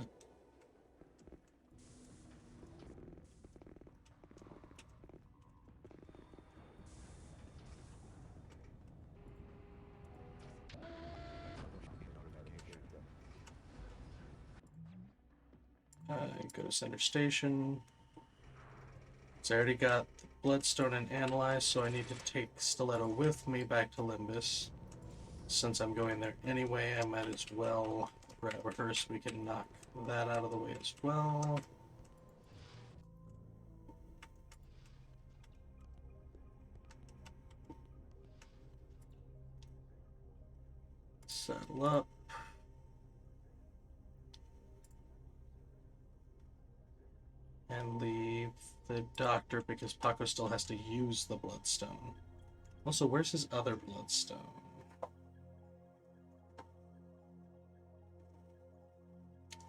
[SPEAKER 1] Go to Center Station. So I already got the Bloodstone and Analyze, so I need to take Stiletto with me back to Limbus. Since I'm going there anyway, I might as well grab her so we can knock that out of the way as well. Settle up. And leave the doctor because Paco still has to use the Bloodstone. Also, where's his other Bloodstone?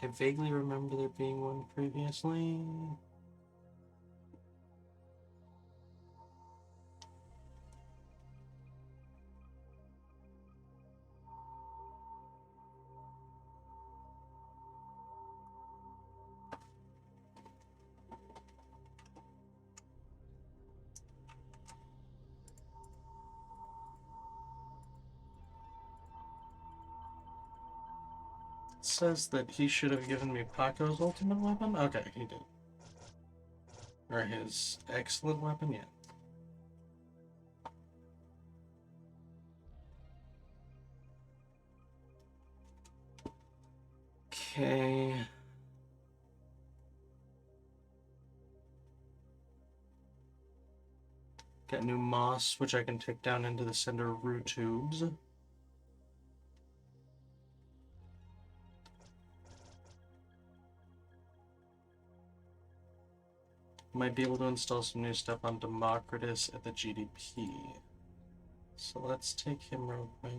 [SPEAKER 1] I vaguely remember there being one previously. It says that he should have given me Paco's ultimate weapon? Okay, he did. Or his excellent weapon, yeah. Okay. Got new moss, which I can take down into the center root tubes. Might be able to install some new stuff on Democritus at the GDP. So let's take him real quick.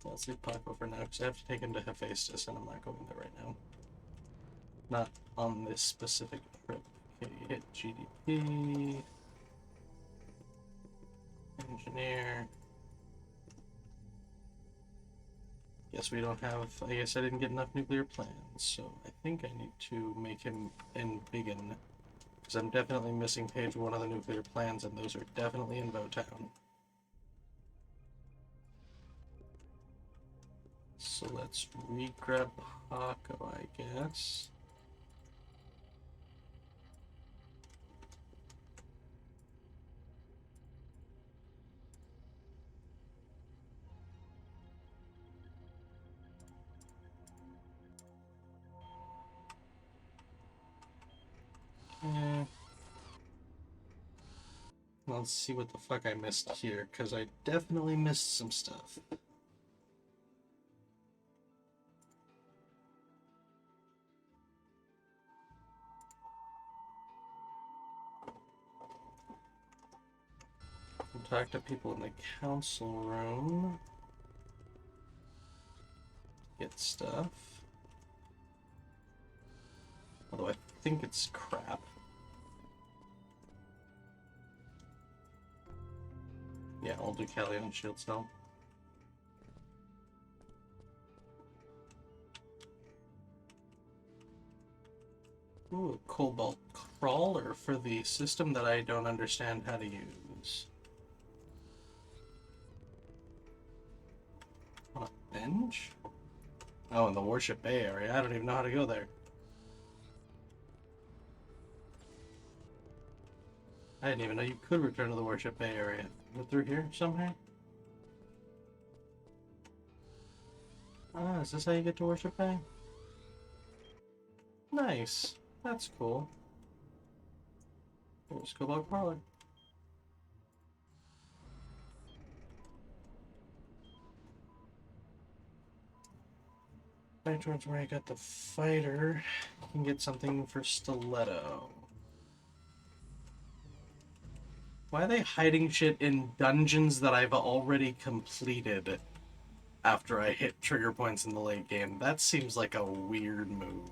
[SPEAKER 1] Let's leave Paco for now, because I have to take him to Hephaestus, and I'm not going there right now. Not on this specific trip. Okay, hit GDP. Engineer. Yes, we don't have... I guess I didn't get enough nuclear plans, so I think I need to make him embiggen. Because I'm definitely missing page 1 of the nuclear plans, and those are definitely in Votown. So let's re-grab Paco, I guess. Eh. Let's see what the fuck I missed here, because I definitely missed some stuff. We'll talk to people in the council room. Get stuff. Although I think it's crap. Yeah, I'll do Callion Shield Cell. Ooh, Cobalt Crawler for the system that I don't understand how to use. On a bench? Oh, in the Warship Bay area. I don't even know how to go there. I didn't even know you could return to the Warship Bay area. Go through here somehow? Ah, is this how you get to Warship Bay? Nice. That's cool. Let's go back Crawler. Right towards where I got the fighter. You can get something for Stiletto. Why are they hiding shit in dungeons that I've already completed after I hit trigger points in the late game? That seems like a weird move.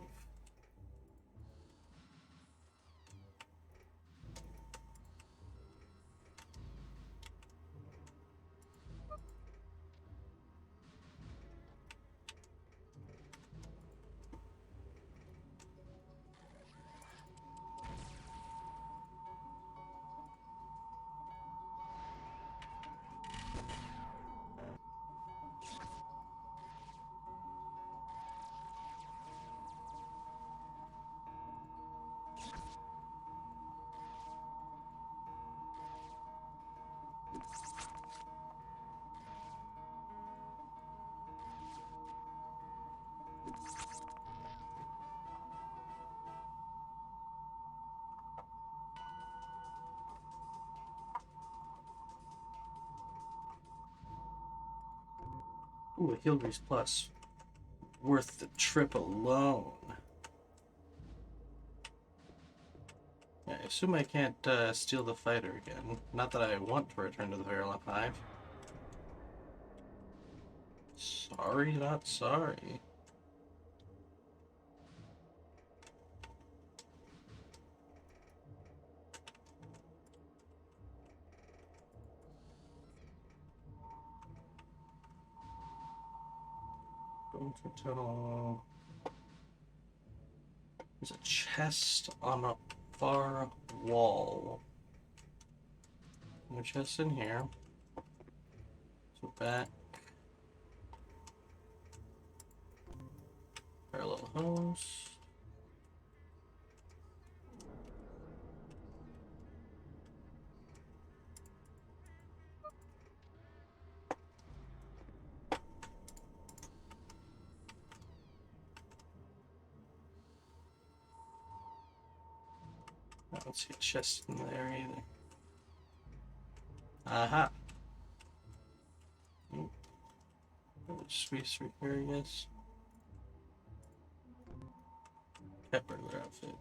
[SPEAKER 1] Ooh, a Heal Grease Plus. Worth the trip alone. Yeah, I assume I can't steal the fighter again. Not that I want to return to the Varela 5. Sorry, not sorry. Going to tunnel. There's a chest on a far wall. No chest in here. So back. Parallel host. I don't see a chest in there either. Aha! Space right here, I guess. Cat burglar outfit.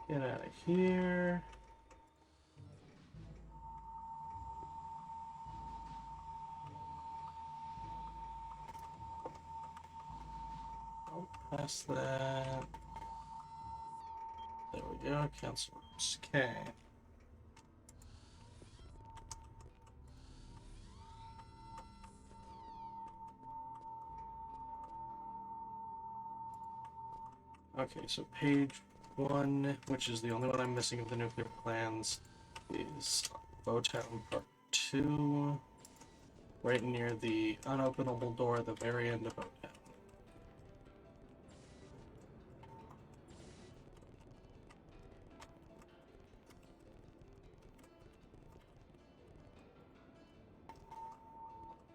[SPEAKER 1] Get out of here. Oh, past that. There we go. Cancel rooms. Okay. Okay, so page 1, which is the only one I'm missing of the nuclear plans. is Bowtown Part 2, right near the unopenable door at the very end of Bowtown.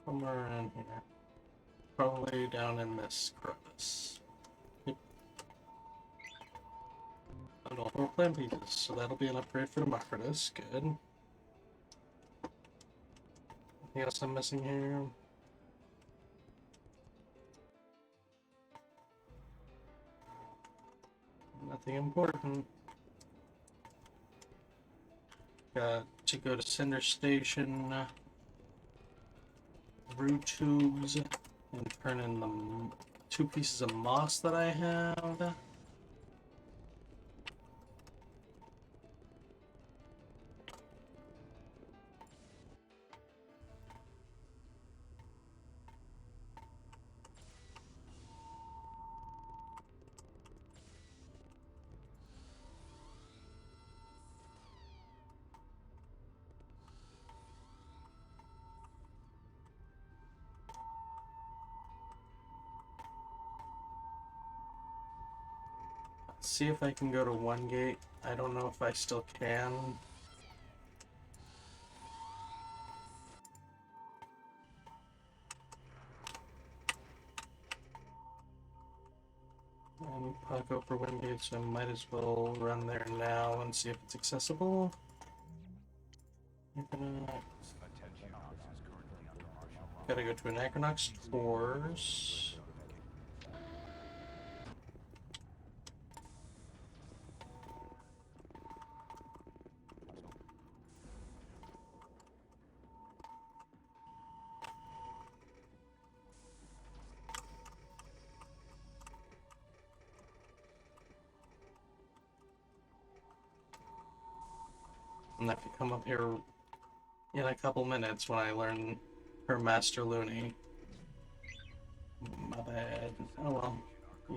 [SPEAKER 1] Somewhere around here. Probably down in this crevice. Yep. And all 4 plan pieces, so that'll be an upgrade for the Macrodus. Good. Anything else I'm missing here? Nothing important. Got to go to Cinder Station, brew tubes, and turn in the 2 pieces of moss that I have. See if I can go to 1 gate. I don't know if I still can. I'm Paco for 1 gate, so I might as well run there now and see if it's accessible. Gotta go to Anachronox tours. And if you come up here in a couple minutes when I learn her Master Looney. My bad. Oh well. Yeah.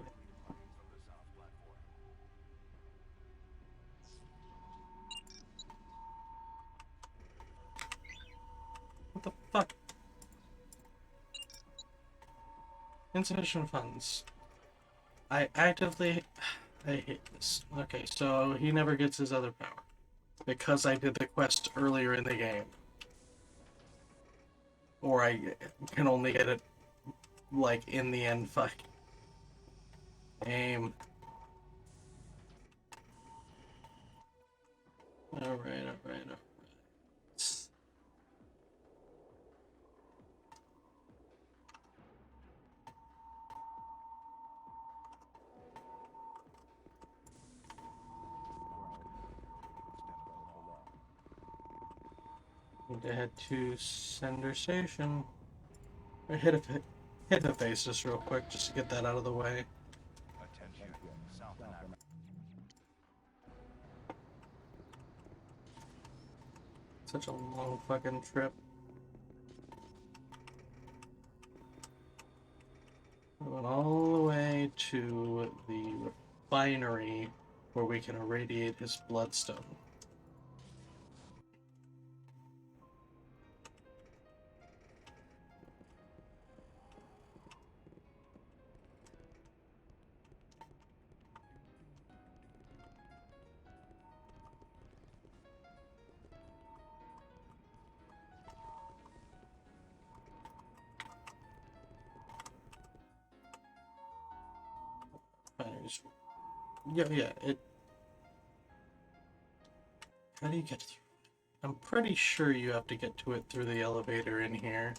[SPEAKER 1] What the fuck? Insufficient funds. I actively... I hate this. Okay, so he never gets his other power. Because I did the quest earlier in the game. Or I can only get it, like, in the end fight. Aim. Alright. Need to head to Cinder Station. Or hit the face just real quick, just to get that out of the way. Such a long fucking trip. We went all the way to the refinery where we can irradiate his bloodstone. Yeah, how do you get through? I'm pretty sure you have to get to it through the elevator in here.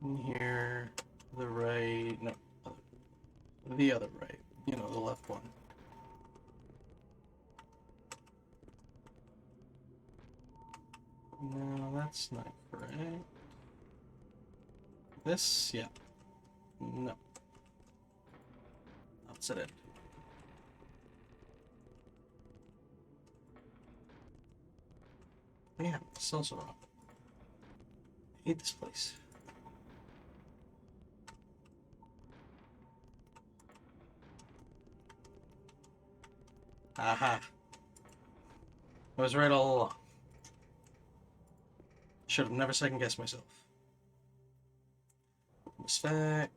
[SPEAKER 1] In here, the right, no, the other right. You know, the left one. No, that's not correct. This, yeah. No. Opposite end. Yeah, it's also wrong. I hate this place. Aha. I was right all along. Should have never second guessed myself. Stack.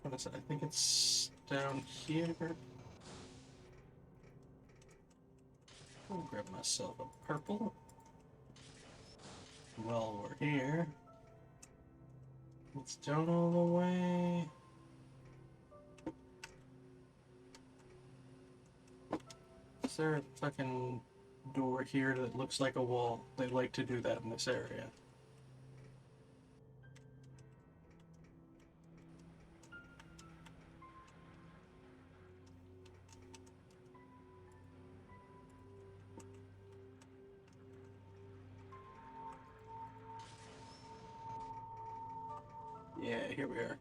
[SPEAKER 1] What is it? I think it's down here. I'll grab myself a purple. While we're here, it's down all the way. Is there a fucking door here that looks like a wall? They like to do that in this area. Yeah, here we are.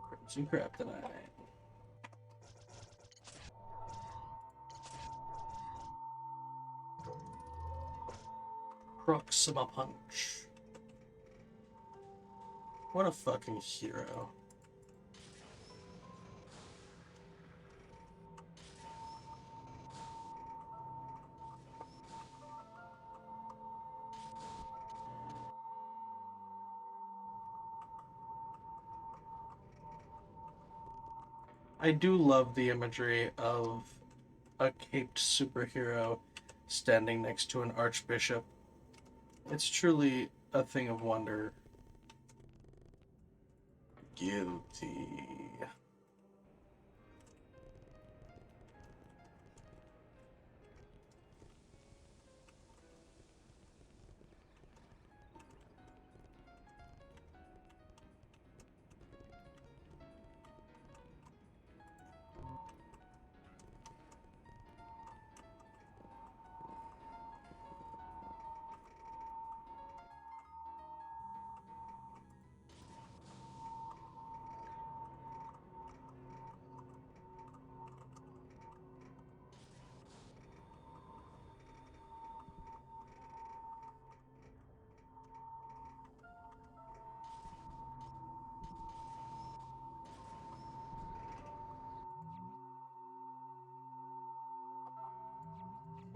[SPEAKER 1] Crimson Kryptonite. Proxima Punch. What a fucking hero. I do love the imagery of a caped superhero standing next to an archbishop. It's truly a thing of wonder. Guilty.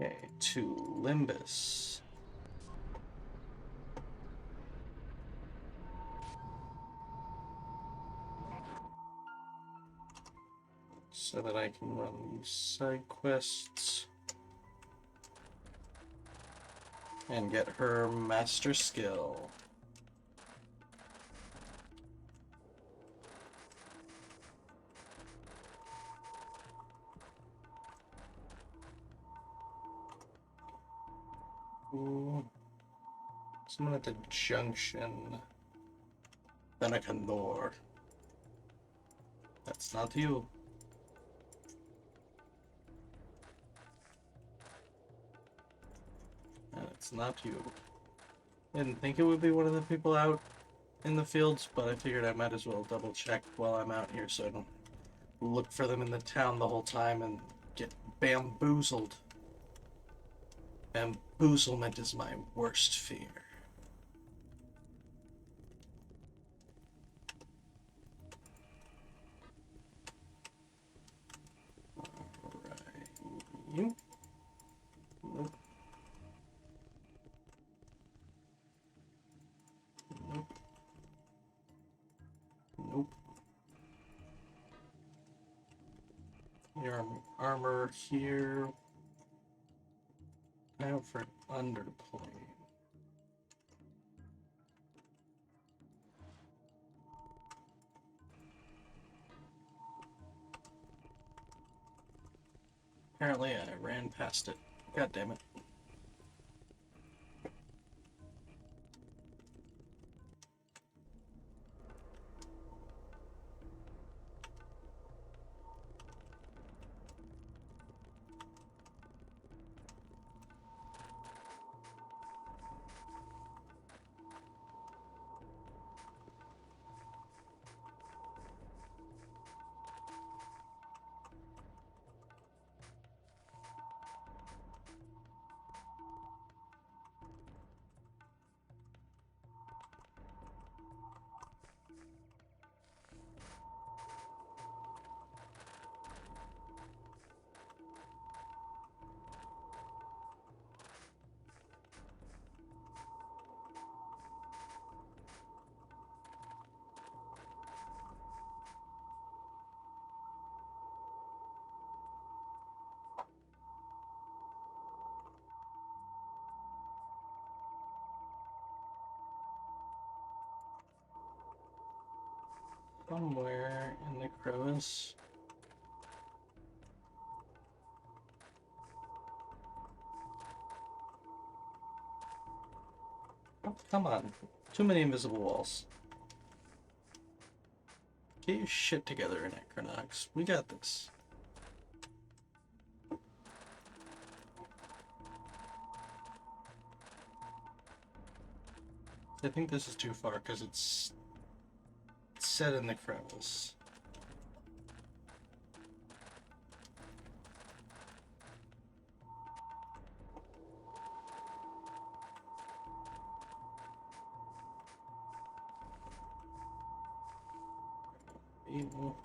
[SPEAKER 1] Okay, to Limbus. So that I can run these side quests and get her master skill. Ooh. Someone at the junction. Anachronox. That's not you. That's not you. Didn't think it would be one of the people out in the fields, but I figured I might as well double check while I'm out here so I don't look for them in the town the whole time and get bamboozled. Bamboozlement is my worst fear. Alright. You? Nope. Nope. Nope. Your armor here. Now for underplane. Apparently I ran past it. God damn it. Somewhere in the crevice. Oh, come on. Too many invisible walls. Get your shit together, Anachronox. We got this. I think this is too far because it's set in the crevice. Evil.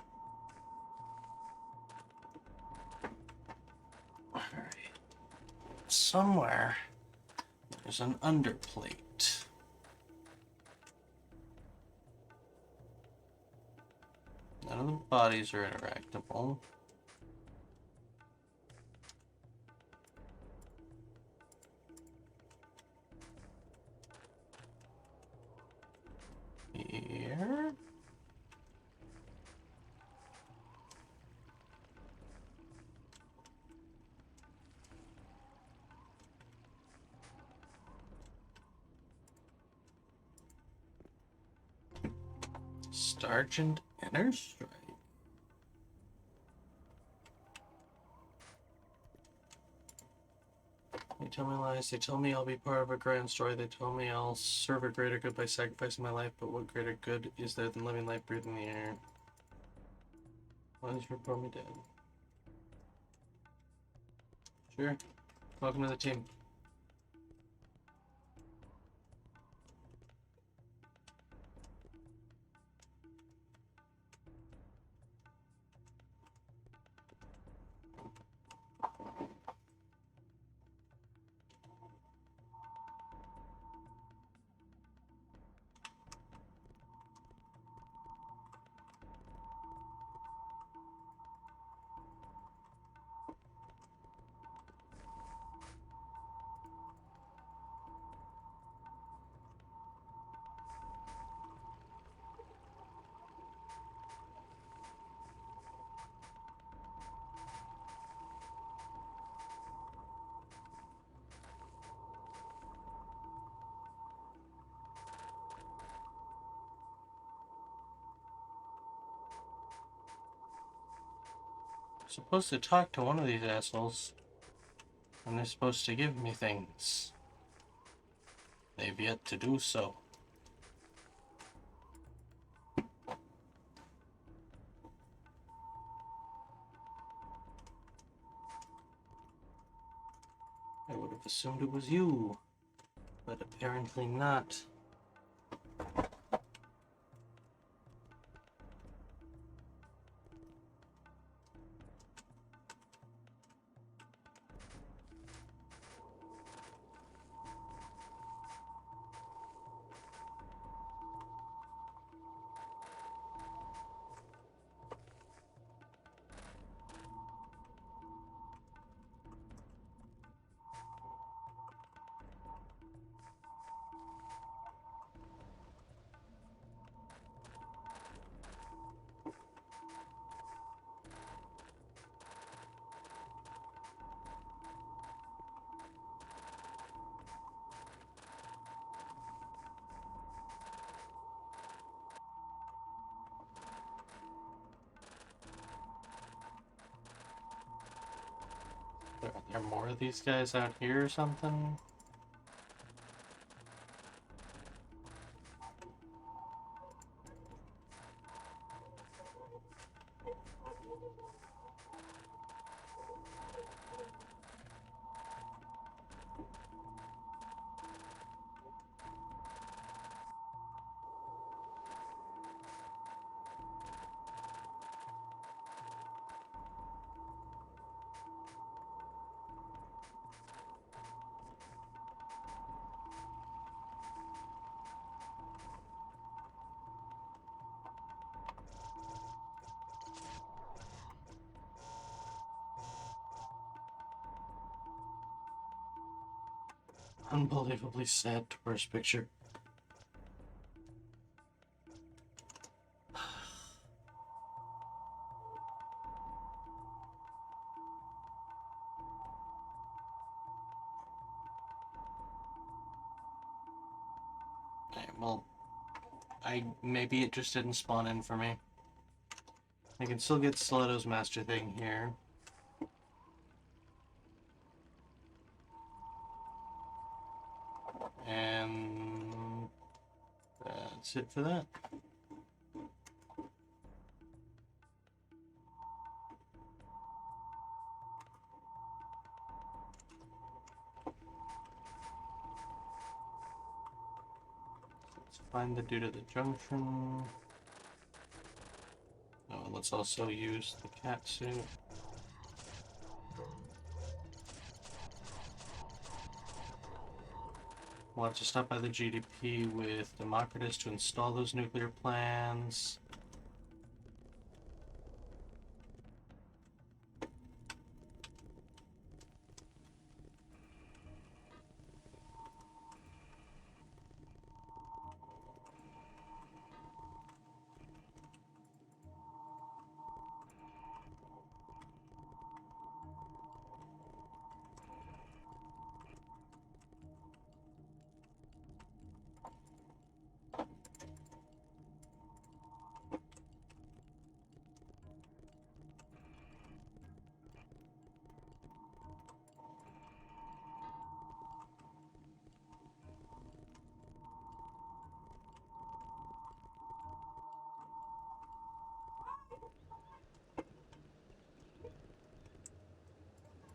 [SPEAKER 1] Alright. Somewhere there's an underplate. None of the bodies are interactable. Here? Sergeant Innerstrike. They tell me lies. They tell me I'll be part of a grand story. They tell me I'll serve a greater good by sacrificing my life. But what greater good is there than living life breathing the air? Why did you report me dead? Sure. Welcome to the team. Supposed to talk to one of these assholes, and they're supposed to give me things. They've yet to do so. I would have assumed it was you, but apparently not. Are there more of these guys out here or something? Unbelievably sad tourist picture. well, maybe it just didn't spawn in for me. I can still get Stiletto's Master thing here. And that's it for that. Let's find the dude at the junction. Oh, and let's also use the cat suit. We'll have to stop by the GDP with Democritus to install those nuclear plans.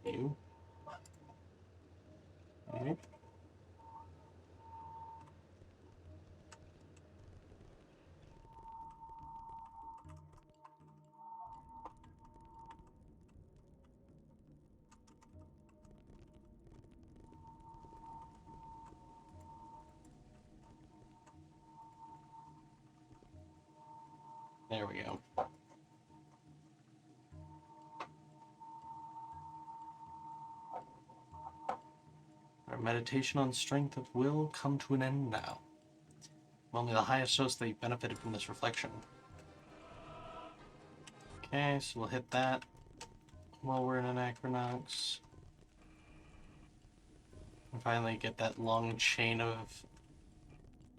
[SPEAKER 1] You. Okay. There we go. Our meditation on strength of will come to an end now. Only the highest host that benefited from this reflection. Okay, so we'll hit that while we're in Anachronox. And finally get that long chain of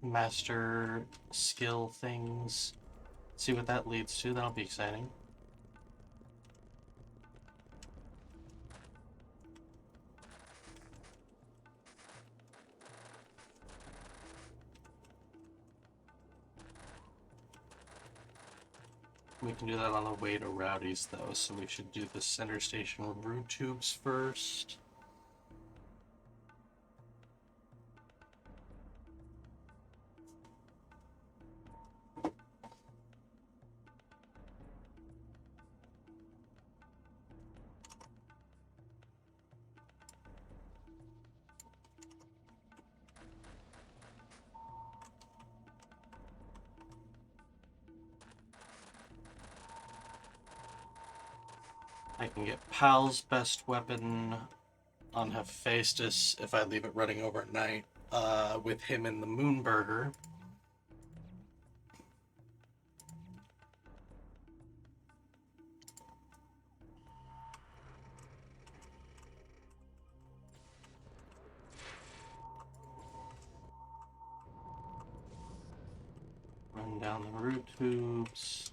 [SPEAKER 1] master skill things. See what that leads to, that'll be exciting. We can do that on the way to Rowdy's though, so we should do the center station root tubes first. I can get Pal's best weapon on Hephaestus if I leave it running overnight, with him in the MURRRRDERRRR. Run down the root tubes.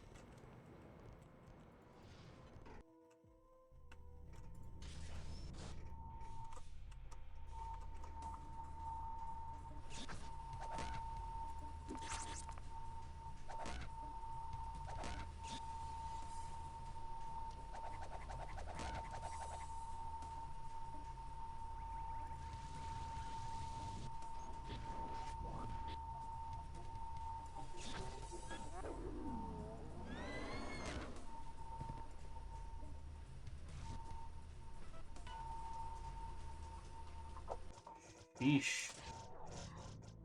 [SPEAKER 1] Yeesh.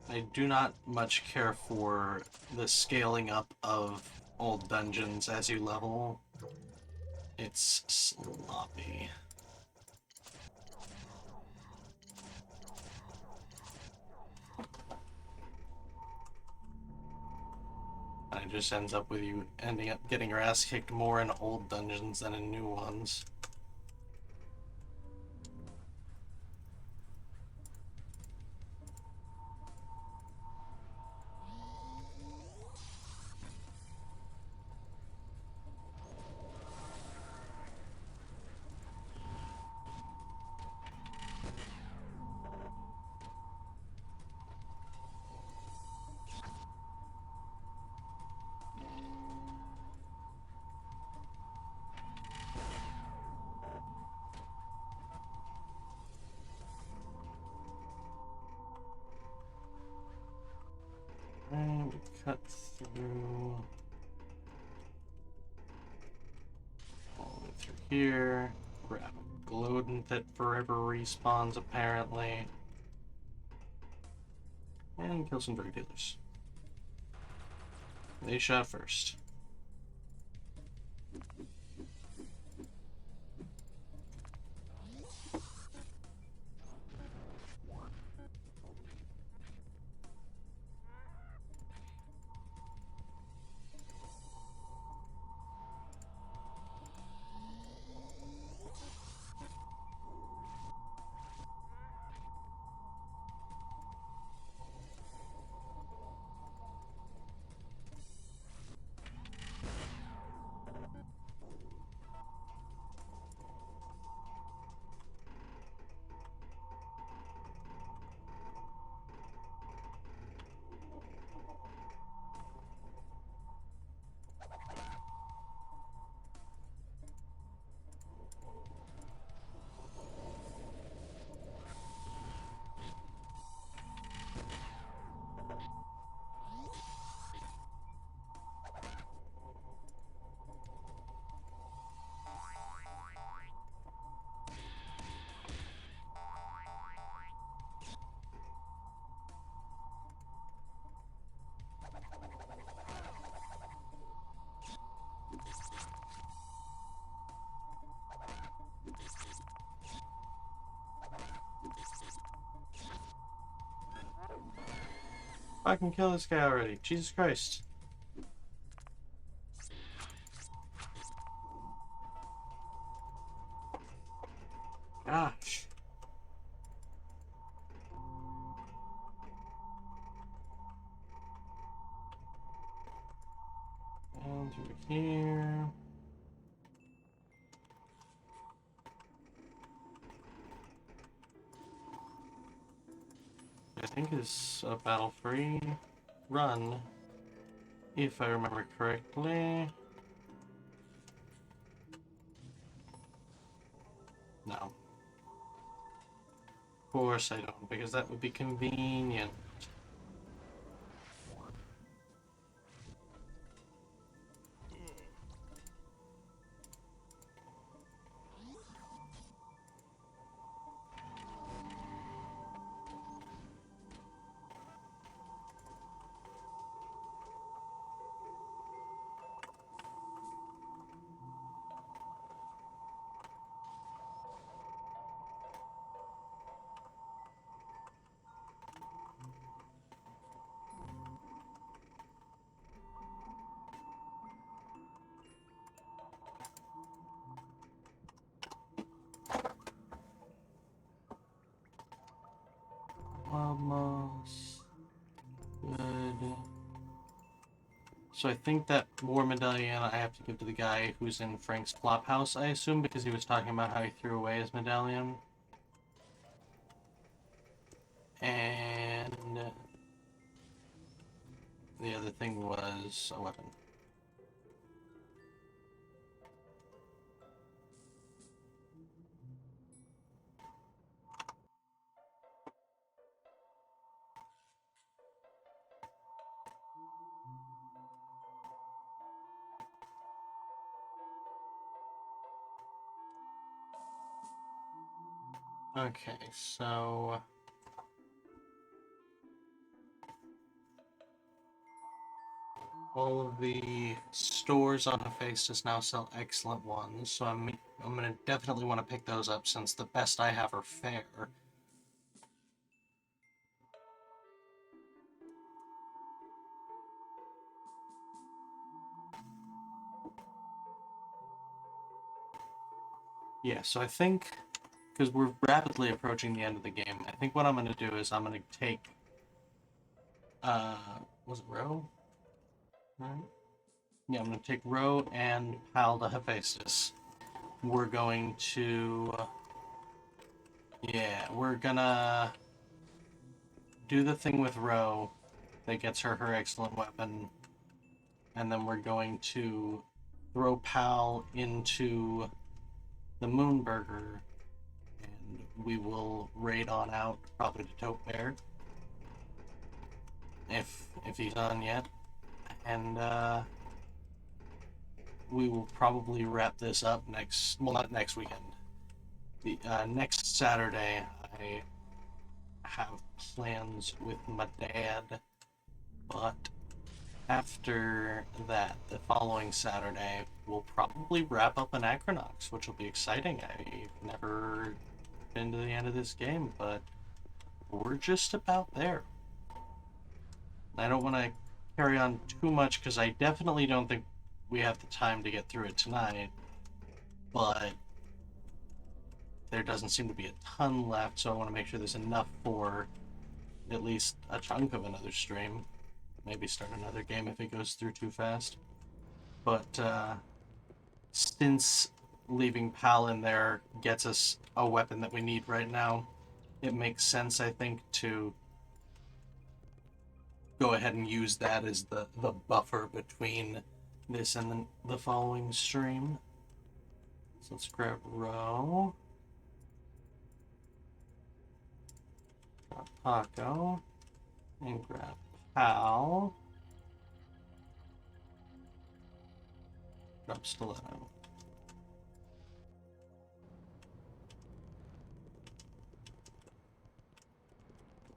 [SPEAKER 1] I do not much care for the scaling up of old dungeons as you level. It's sloppy. And it just ends up with you ending up getting your ass kicked more in old dungeons than in new ones. going to cut through all the way through here, grab a Glodent that forever respawns apparently, and kill some drug dealers. They shot first. I can kill this guy already. Jesus Christ. Gosh. Down through here. I think is a battle-free run, if I remember correctly. No. Of course I don't, because that would be convenient. Almost good. So I think that war medallion I have to give to the guy who's in Frank's flop house, I assume, because he was talking about how he threw away his medallion. And the other thing was a weapon. Okay, so all of the stores on Hephaestus now sell excellent ones, so I'm gonna definitely want to pick those up since the best I have are fair. Yeah, so I think, because we're rapidly approaching the end of the game, I think what I'm going to do is I'm going to take, was it Roe? Right? Yeah, I'm going to take Roe and Pal to Hephaestus. We're going to, yeah, we're gonna do the thing with Roe that gets her her excellent weapon, and then we're going to throw Pal into the Moonburger, and we will raid on out, probably to Tote Bear. if he's on yet, and we will probably wrap this up next. Well, not next weekend. The next Saturday, I have plans with my dad, but after that, the following Saturday, we'll probably wrap up Anachronox, which will be exciting. I've never been to the end of this game, but we're just about there. I don't want to carry on too much because I definitely don't think we have the time to get through it tonight, but there doesn't seem to be a ton left, so I want to make sure there's enough for at least a chunk of another stream. Maybe start another game if it goes through too fast. But since leaving Pal in there gets us a weapon that we need right now, it makes sense, I think, to go ahead and use that as the buffer between this and the following stream. So let's grab Ro. Grab Paco. And grab Pal. Grab Stiletto.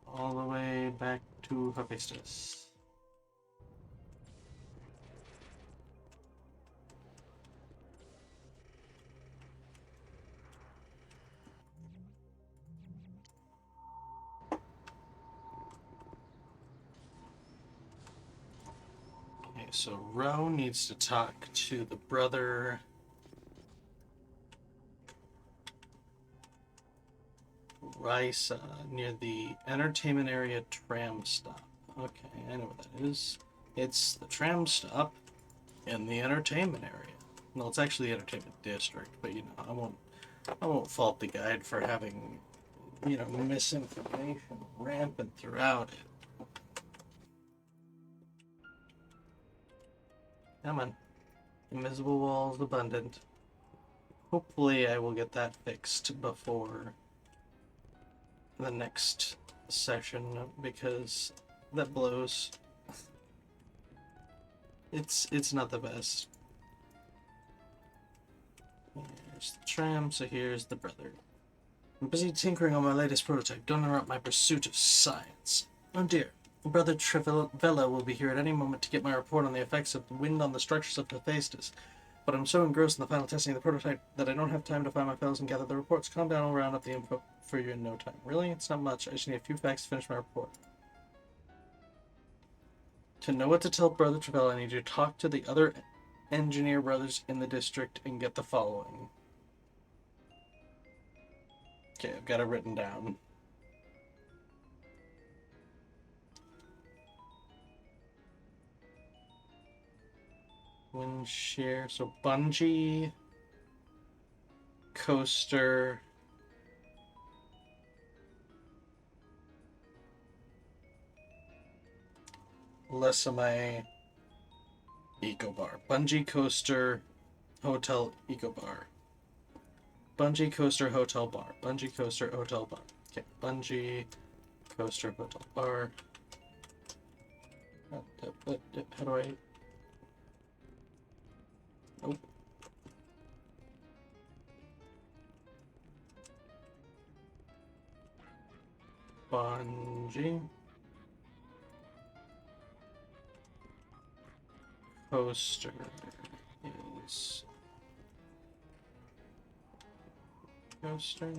[SPEAKER 1] All the way back to Hephaestus. Okay, so Ro needs to talk to the brother Risa near the entertainment area tram stop. Okay, I know what that is. It's the tram stop in the entertainment area. Well, it's actually the entertainment district, but you know, I won't fault the guide for having, you know, misinformation rampant throughout it. Come on. Invisible walls abundant. Hopefully I will get that fixed before the next session, because that blows. It's not the best. Here's the tram, so here's the brother. I'm busy tinkering on my latest prototype. Don't interrupt my pursuit of science. Oh dear. Brother Trivella will be here at any moment to get my report on the effects of the wind on the structures of Hephaestus. But I'm so engrossed in the final testing of the prototype that I don't have time to find my fellows and gather the reports. Calm down, I'll round up the info for you in no time. Really? It's not much. I just need a few facts to finish my report. To know what to tell Brother Trivella, I need you to talk to the other engineer brothers in the district and get the following. Okay, I've got it written down. Wind shear, so bungee, coaster, Lesame, Eco Bar. Bungee coaster, hotel, Eco Bar. Bungee coaster, hotel, bar. Bungee coaster, hotel, bar. Okay, bungee coaster, hotel, bar. How do I... Nope. Bungee coaster is coaster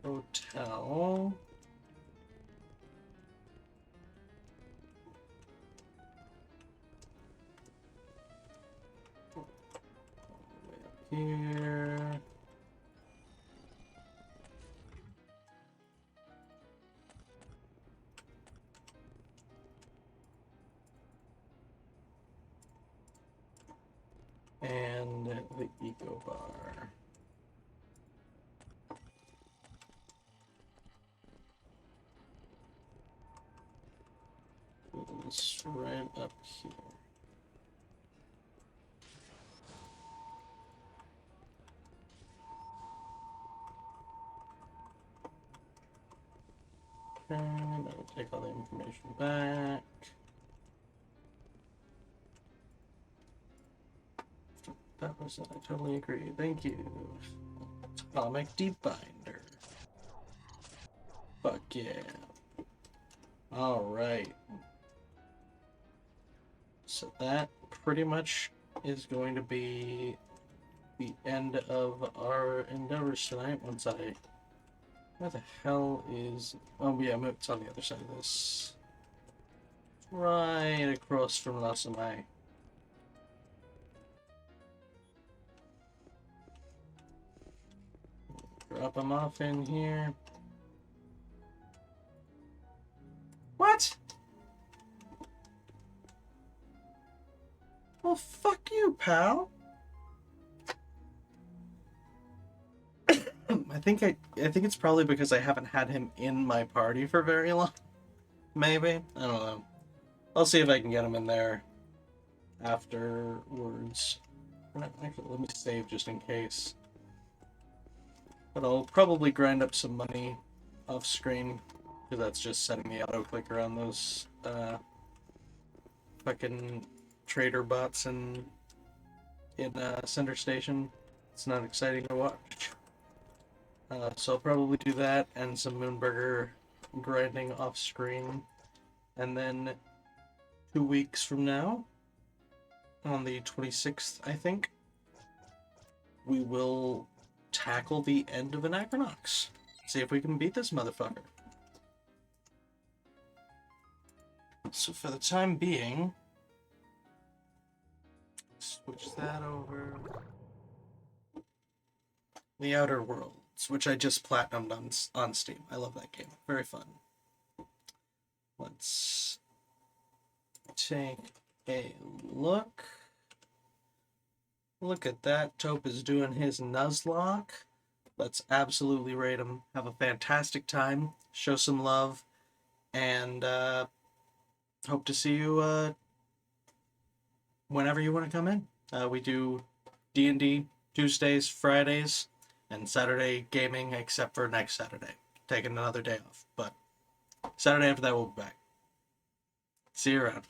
[SPEAKER 1] hotel here. And the Eco Bar. It's right up here. And I'll take all the information back. That was I totally agree. Thank you. Atomic Deep Binder. Fuck yeah. Alright. So that pretty much is going to be the end of our endeavors tonight. Once I... Where the hell is... Oh yeah, it's on the other side of this. Right across from Lasamai. Drop them off in here. What? Well, fuck you, pal. I think it's probably because I haven't had him in my party for very long. Maybe. I don't know. I'll see if I can get him in there afterwards. Actually, let me save just in case. But I'll probably grind up some money off screen, because that's just setting the auto clicker on those fucking trader bots in Center Station. It's not exciting to watch. So I'll probably do that and some Moonburger grinding off screen. And then 2 weeks from now, on the 26th, I think, we will tackle the end of Anachronox. See if we can beat this motherfucker. So for the time being, switch that over. The Outer Worlds, which I just platinumed on Steam. I love that game. Very fun. Let's take a look. Look at that. Taupe is doing his Nuzlocke. Let's absolutely rate him. Have a fantastic time. Show some love. And hope to see you whenever you want to come in. We do D&D Tuesdays, Fridays, and Saturday gaming, except for next Saturday. Taking another day off. But Saturday after that, we'll be back. See you around.